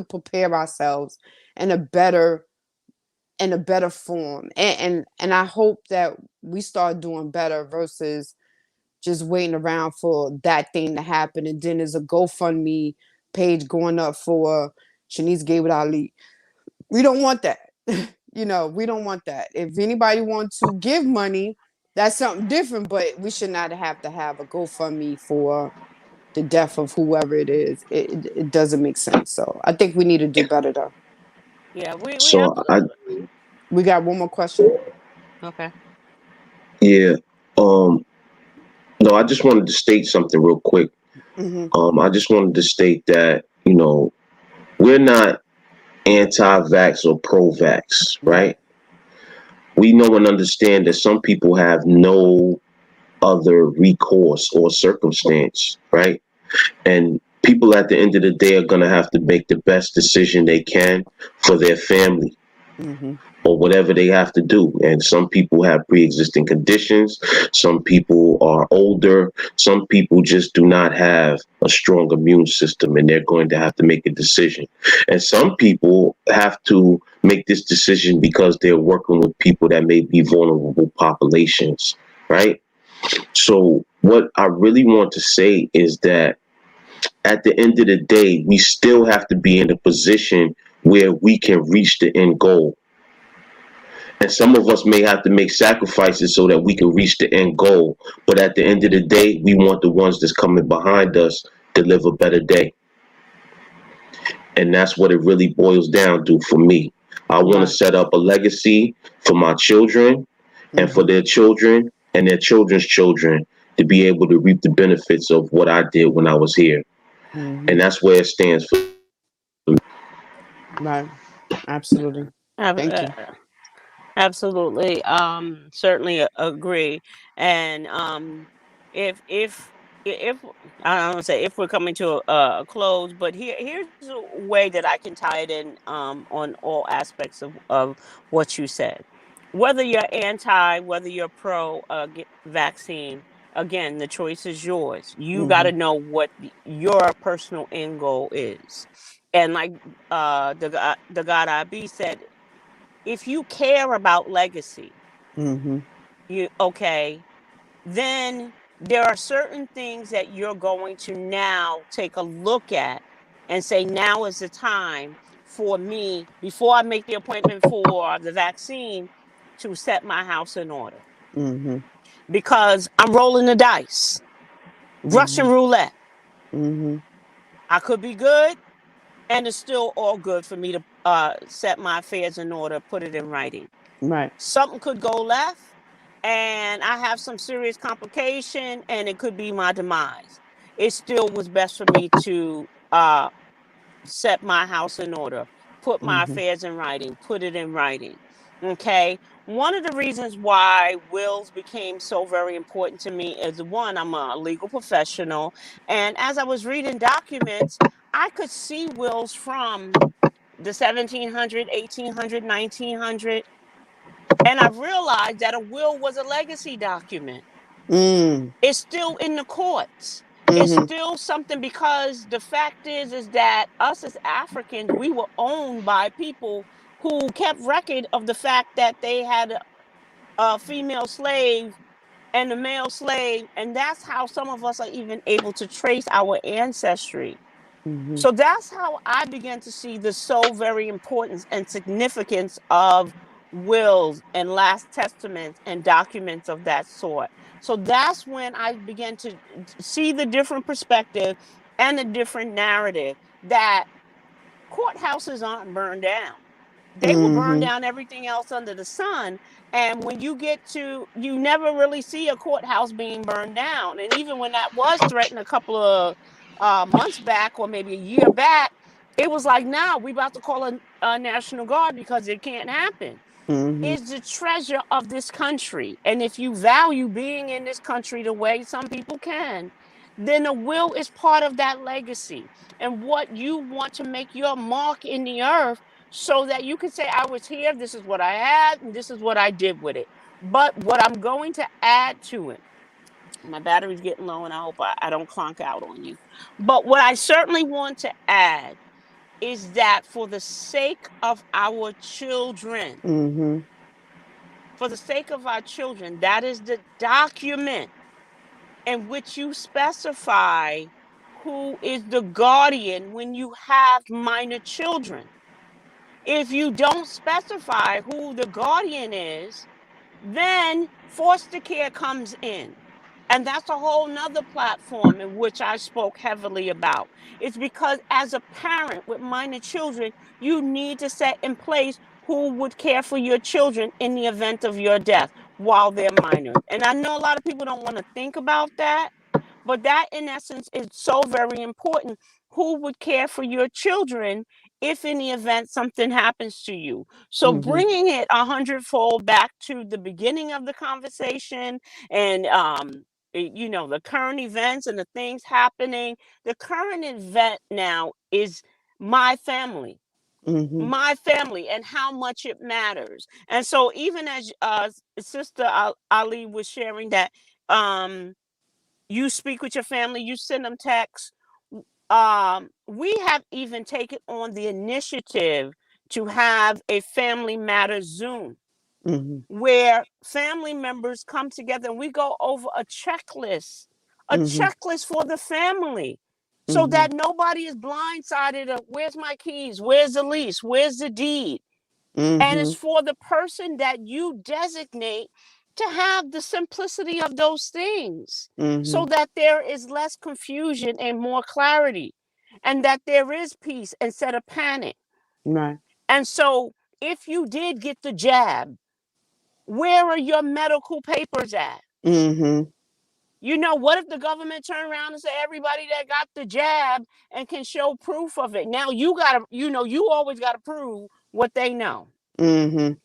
prepare ourselves in a better form, and I hope that we start doing better versus just waiting around for that thing to happen, and then there's a GoFundMe page going up for Shanice Gable Ali. We don't want that. We don't want that. If anybody wants to give money, that's something different, but we should not have to have a GoFundMe for the death of whoever it is. It doesn't make sense. So I think we need to do better though. Yeah, we So I absolutely. We got one more question. Okay. yeah. Um no, I just wanted to state something real quick. Mm-hmm. I just wanted to state that, we're not anti-vax or pro-vax, Right. right? We know and understand that some people have no other recourse or circumstance, right? And people at the end of the day are going to have to make the best decision they can for their family Mm-hmm. or whatever they have to do. And some people have pre-existing conditions. Some people are older. Some people just do not have a strong immune system, and they're going to have to make a decision. And some people have to make this decision because they're working with people that may be vulnerable populations, right? So what I really want to say is that at the end of the day, we still have to be in a position where we can reach the end goal. And some of us may have to make sacrifices so that we can reach the end goal. But at the end of the day, we want the ones that's coming behind us to live a better day. And that's what it really boils down to for me. I want to Right. set up a legacy for my children and for Mm-hmm. their children and their children's children to be able to reap the benefits of what I did when I was here. Mm-hmm. And that's where it stands for. Right. Absolutely. Ab- Thank uh, you. Absolutely. Certainly agree. And if I don't say if we're coming to a close, but here's a way that I can tie it in on all aspects of what you said. Whether you're anti, whether you're pro vaccine, again, the choice is yours. You got Mm-hmm. to know what your personal end goal is. And like the God I be said, if you care about legacy, Mm-hmm. then there are certain things that you're going to now take a look at and say, now is the time for me, before I make the appointment for the vaccine, to set my house in order. Mm-hmm. Because I'm rolling the dice, Mm-hmm. Russian roulette. Mm-hmm. I could be good, and it's still all good for me to set my affairs in order, put it in writing. Right. Something could go left, and I have some serious complication, and it could be my demise. It still was best for me to set my house in order, put my Mm-hmm. affairs in writing, put it in writing. Okay. One of the reasons why wills became so very important to me is, one, I'm a legal professional. And as I was reading documents, I could see wills from the 1700, 1800, 1900. And I realized that a will was a legacy document. Mm. It's still in the courts. It's Mhm. still something, because the fact is that us as Africans, we were owned by people who kept record of the fact that they had a female slave and a male slave, and that's how some of us are even able to trace our ancestry. Mhm. So that's how I began to see the so very importance and significance of wills and last testaments and documents of that sort. So that's when I began to see the different perspective and the different narrative, that courthouses aren't burned down. They will burn Mhm. down everything else under the sun. And when you get to, you never really see a courthouse being burned down. And even when that was threatened a couple of months back, or maybe a year back, it was like, now we about to call a National Guard, because it can't happen. Mhm. Is the treasure of this country. And if you value being in this country the way some people can, then a will is part of that legacy and what you want to make your mark in the earth, so that you can say, I was here, this is what I had, and this is what I did with it. But what I'm going to add to it, my battery's getting low, and I hope I don't clonk out on you. But what I certainly want to add is that, for the sake of our children, Mhm. for the sake of our children, that is the document in which you specify who is the guardian when you have minor children. If you don't specify who the guardian is, then foster care comes in. And that's a whole nother platform in which I spoke heavily about. It's because, as a parent with minor children, you need to set in place who would care for your children in the event of your death while they're minors. And I know a lot of people don't want to think about that, but that, in essence, is so very important. Who would care for your children if, in the event, something happens to you? So, Mhm. bringing it 100-fold back to the beginning of the conversation, and the current events and the things happening. The current event now is my family. Mhm. My family, and how much it matters. And so, even as Sister Ali was sharing that, um, you speak with your family, you send them texts. We have even taken on the initiative to have a Family Matters Zoom, Mhm. where family members come together and we go over a Mhm. checklist for the family, so Mhm. that nobody is blindsided of, where's my keys, where's the lease, where's the deed. And it's Mhm. for the person that you designate to have the simplicity of those things, so Mhm. that there is less confusion and more clarity, and that there is peace instead of panic. Right. And so, if you did get the jab, where are your medical papers at? Mhm. What if the government turn around and say, everybody that got the jab and can show proof of it? Now you gotta, you always gotta prove what they know. Mhm.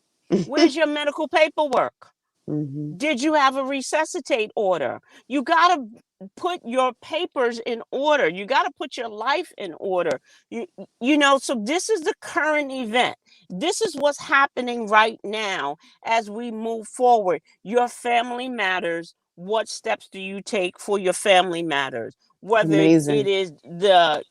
Where's your medical paperwork? Mhm. Did you have a resuscitate order? You got to put your papers in order. You got to put your life in order. So this is the current event. This is what's happening right now as we move forward. Your family matters. What steps do you take for your family matters? Whether it Amazing. is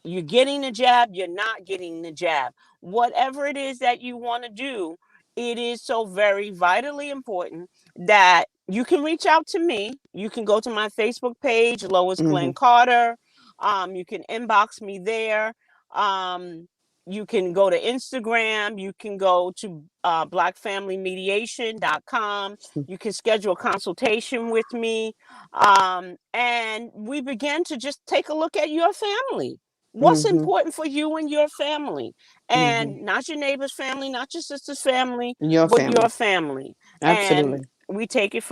you're getting the jab, you're not getting the jab. Whatever it is that you want to do, it is so very vitally important that you can reach out to me. You can go to my Facebook page, Lois Glenn Mhm. Carter. You can inbox me there. You can go to Instagram. You can go to blackfamilymediation.com. You can schedule a consultation with me. And we begin to just take a look at your family. What's Mhm. important for you and your family? Mhm. And not your neighbor's family, not your sister's family, Your but your family. family. And Absolutely. we take it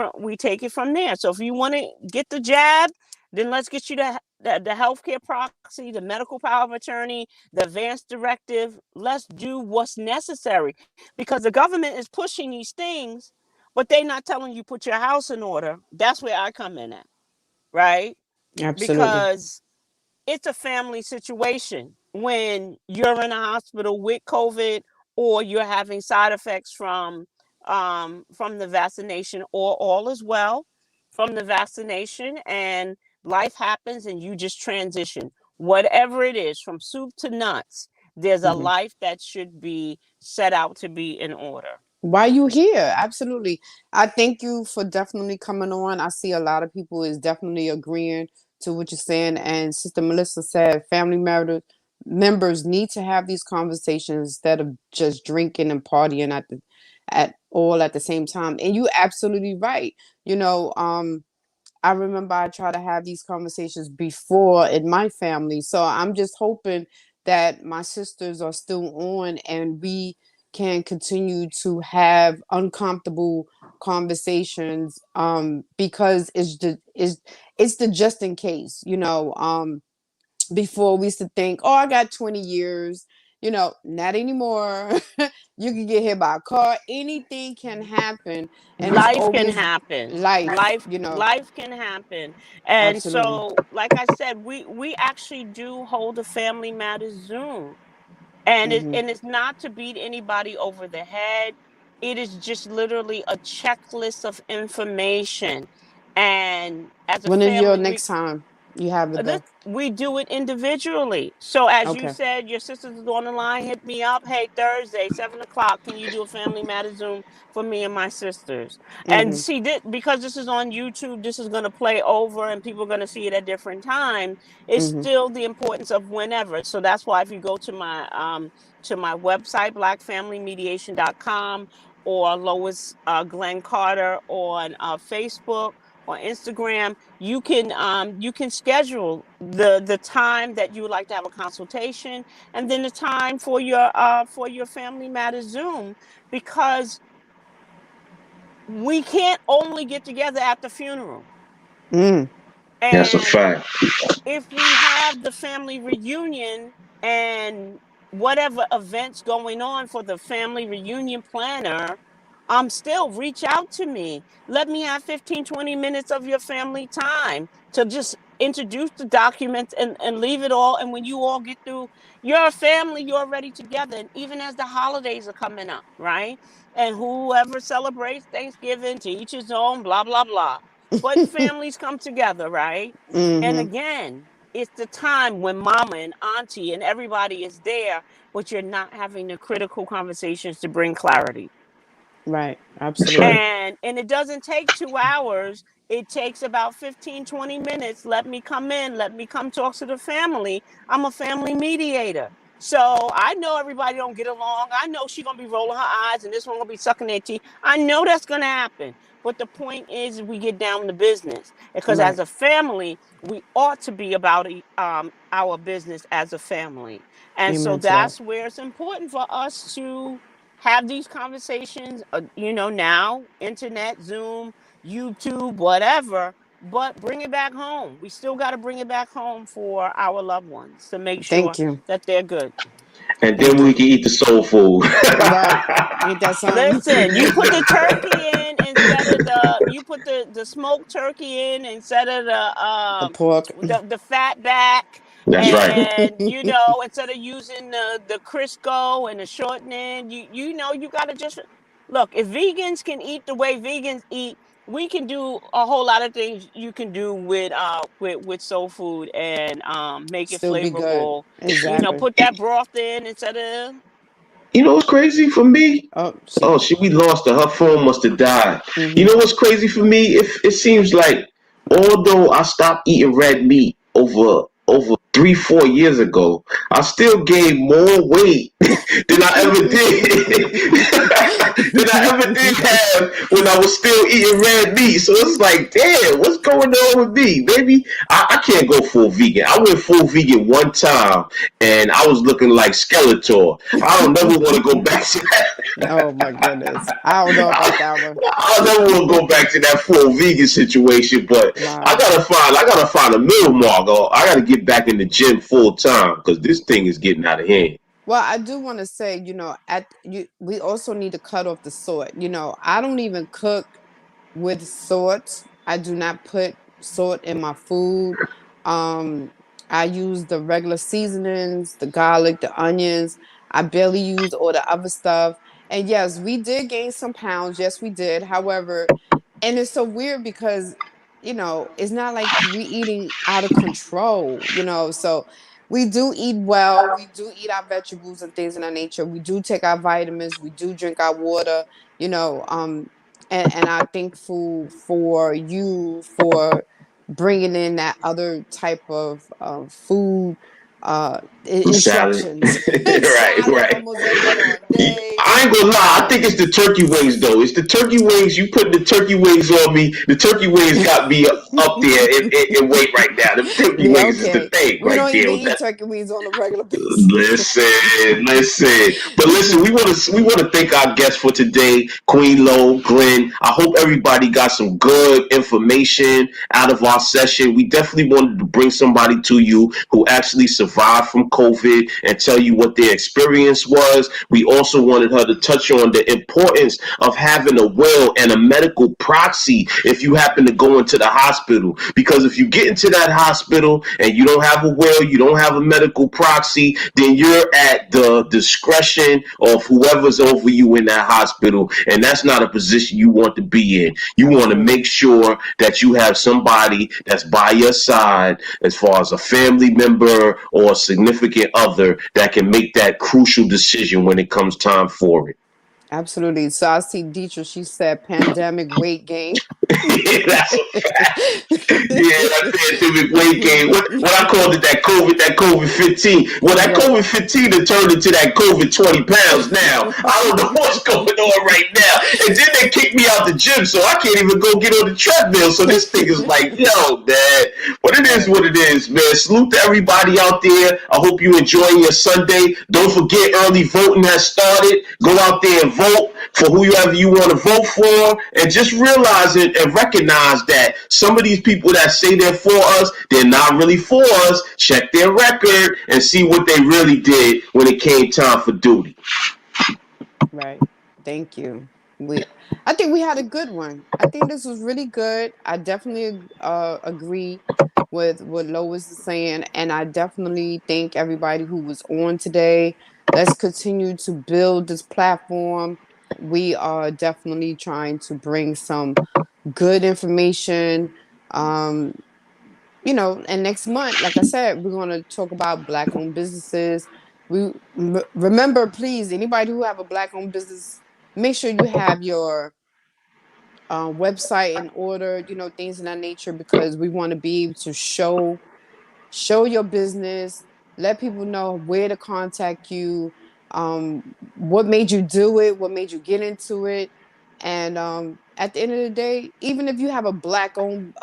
from there. So if you want to get the jab, then let's get you the healthcare proxy, the medical power of attorney, the advance directive. Let's do what's necessary, because the government is pushing these things, but they're not telling you put your house in order. That's where I come in at, right? Absolutely. Because it's a family situation when you're in a hospital with COVID, or you're having side effects from the vaccination, or all is well from the vaccination, and life happens and you just transition. Whatever it is, from soup to nuts, there's a Hmm. life that should be set out to be in order. Why you here? Absolutely. I thank you for definitely coming on. I see a lot of people is definitely agreeing to what you're saying. And Sister Melissa said members need to have these conversations instead of just drinking and partying at the same time. And you absolutely right. You know, I remember I try to have these conversations before in my family. So I'm just hoping that my sisters are still on and we can continue to have uncomfortable conversations, because it's the just in case, before we used to think, oh, I got 20 years, not anymore. You can get hit by a car, anything can happen, and it's Life can always happen. life, Life can happen. And absolutely. so, like I said, we actually do hold a Family Matters Zoom. And Hmm. it's not to beat anybody over the head. It is just literally a checklist of information. And as a When is your family, we next time you have it this though? we do it individually. So as you Okay. said, your sisters is on the line. Hit me up. Hey, Thursday, 7 o'clock. Can you do a Family Matter Zoom for me and my sisters? And Hmm. see, because this is on YouTube, this is going to play over, and people are going to see it at different times. It's Hmm. still the importance of whenever. So that's why if you go to my website, blackfamilymediation.com, or Lois Glenn Carter on Facebook or Instagram, you can schedule the time that you would like to have a consultation, and then the time for your Family Matters Zoom, because we can't only get together at the funeral. Mm. That's a And fact. if we have the family reunion and whatever events going on for the family reunion planner, still reach out to me. Let me have 15-20 minutes of your family time to just introduce the documents and leave it all. And when you all get through your family, you're already together. And even as the holidays are coming up, right? And whoever celebrates Thanksgiving, to each his own, blah, blah, blah. But families come together, right? And Hmm. again, it's the time when mama and auntie and everybody is there, but you're not having the critical conversations to bring clarity. Right. That's right. Absolutely. And it doesn't take 2 hours. It takes about 15-20 minutes. Let me come in, let me come talk to the family. I'm a family mediator, so I know everybody don't get along. I know she gonna be rolling her eyes and this one gonna be sucking their teeth. I know that's gonna happen. But the point is, we get down to business, because as Right. a family, we ought to be about our business as a family. And so Amen to that. that's where it's important for us to have these conversations, now, internet, Zoom, YouTube, whatever, but bring it back home. We still got to bring it back home for our loved ones to make sure Thank you. that they're good. And then Thank we you. can eat the soul food. Right. Ain't that something? Listen, you put the turkey in instead of you put the smoked turkey in instead of The pork. the fat back, That's right. and instead of using the Crisco and the shortening, you gotta just look. If vegans can eat the way vegans eat, we can do a whole lot of things. You can do with soul food, and make it Still be good. flavorful. Exactly. Put that broth in instead of. You know what's crazy for me? Oh, Oh, she. we lost her. Her phone must have died. You Hmm. know what's crazy for me? If it seems like, although I stopped eating red meat over 3-4 years ago, I still gained more weight than I ever did than I ever did have when I was still eating red meat. So it's like, damn, what's going on with me? Maybe I can't go full vegan. I went full vegan one time and I was looking like Skeletor. I don't never want to go back to that. Oh my goodness. I don't know about that one. I never want to go back to that full vegan situation, but Wow. I gotta find a middle mark. Or I gotta get back in the gym full time because this thing is getting out of hand. Well, I do want to say, we also need to cut off the salt. I don't even cook with salt. I do not put salt in my food. Um, I use the regular seasonings, the garlic, the onions. I barely use all the other stuff. And yes, we did gain some pounds. Yes, we did. However, and it's so weird because, it's not like we eating out of control, so we do eat well, we do eat our vegetables and things of that nature, we do take our vitamins, we do drink our water, you know and I'm thankful for you for bringing in that other type of food Salad. instructions. Right, Salad right. almost every darn day. I ain't gonna lie. I think it's the turkey wings, though. It's the turkey wings. You put the turkey wings on me. The turkey wings got me up there in weight right now. The turkey Yeah, wings is the okay. thing We right don't there. even eat turkey wings on a regular basis. Listen. We want to thank our guest for today, Queen Lois Glenn. I hope everybody got some good information out of our session. We definitely wanted to bring somebody to you who actually survived from COVID and tell you what their experience was. We also wanted her to touch on the importance of having a will and a medical proxy if you happen to go into the hospital. Because if you get into that hospital and you don't have a will, you don't have a medical proxy, then you're at the discretion of whoever's over you in that hospital. And that's not a position you want to be in. You want to make sure that you have somebody that's by your side as far as a family member or a significant other that can make that crucial decision when it comes time for it. Absolutely. So I see Dietrich, she said pandemic weight gain. That's a fact. Yeah, that pandemic weight gain. What I called it, that COVID 15. Well, that Right. COVID 15 had turned into that COVID 20 pounds now. I don't know what's going on right now. And then they kicked me out the gym, so I can't even go get on the treadmill. So this thing is like, yo, man. But it is what it is, man. Salute to everybody out there. I hope you enjoying your Sunday. Don't forget, early voting has started. Go out there and vote for whoever you want to vote for, and just realize it and recognize that some of these people that say they're for us, they're not really for us. Check their record and see what they really did when it came time for duty. Right. Thank you. I think we had a good one. I think this was really good. I definitely agree with what Lois is saying, and I definitely thank everybody who was on today. Let's continue to build this platform. We are definitely trying to bring some good information. And next month, like I said, we're going to talk about Black-owned businesses. Remember, please, anybody who have a Black-owned business, make sure you have your website in order, things in that nature, because we want to be able to show your business, let people know where to contact you, what made you do it, what made you get into it. And at the end of the day, even if you have a Black-owned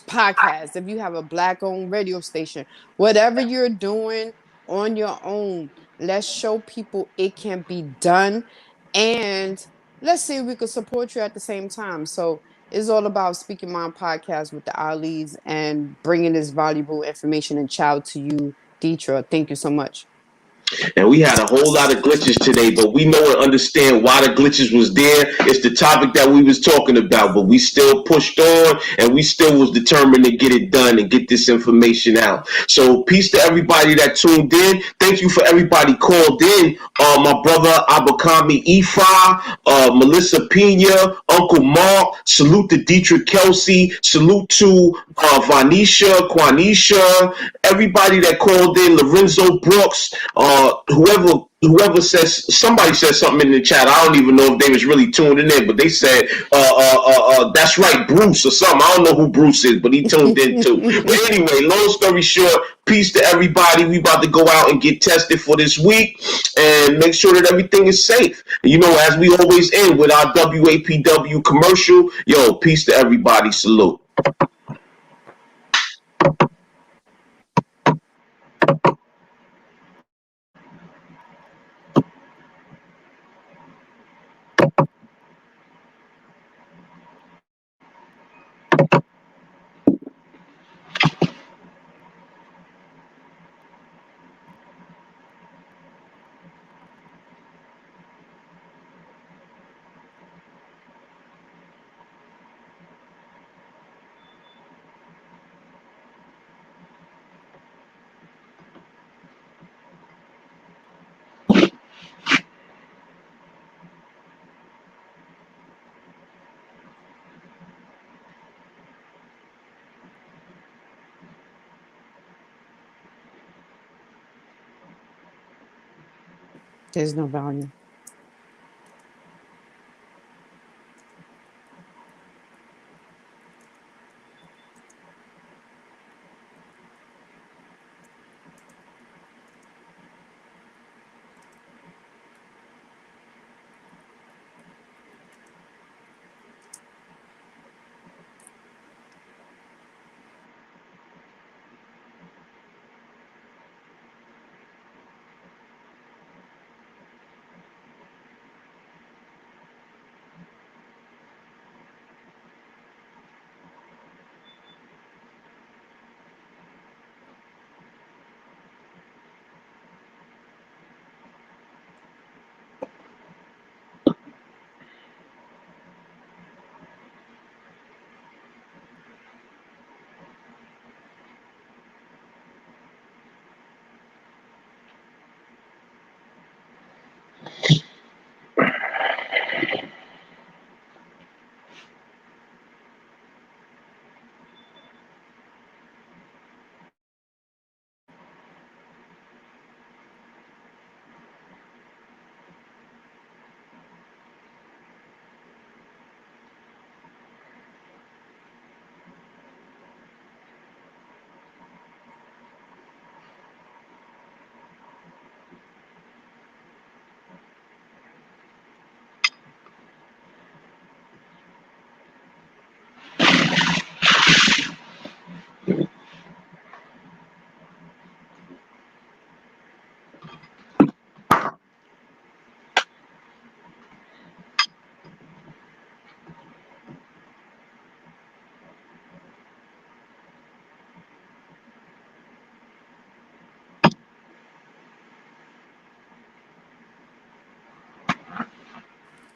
podcast, if you have a Black-owned radio station, whatever you're doing on your own, let's show people it can be done, and let's see if we can support you at the same time. So it's all about Speaking Mind Podcast with the Ali's and bringing this valuable information and child to you, Deetra. Thank you so much. And we had a whole lot of glitches today, but we know and understand why the glitches was there. It's the topic that we was talking about, but we still pushed on and we still was determined to get it done and get this information out. So peace to everybody that tuned in. Thank you for everybody called in. My brother Abakami Ifa, Melissa Pena, Uncle Mark, salute to Dietrich Kelsey, salute to Vanisha, Quanisha, everybody that called in, Lorenzo Brooks, whoever whoever says, somebody said something in the chat. I don't even know if they was really tuning in, but they said, that's right, Bruce or something. I don't know who Bruce is, but he tuned in too. But anyway, long story short, peace to everybody. We about to go out and get tested for this week and make sure that everything is safe. You know, as we always end with our WAPW commercial, yo, peace to everybody. Salute. There's no volume.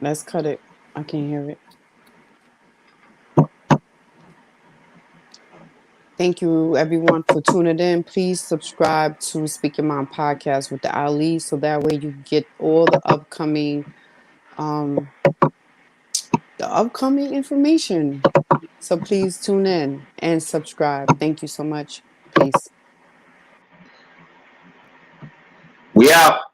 Let's cut it. I can't hear it. Thank you, everyone, for tuning in. Please subscribe to Speak Your Mind podcast with the Ali, so that way you get all um, the upcoming information. So please tune in and subscribe. Thank you so much. Peace. We out.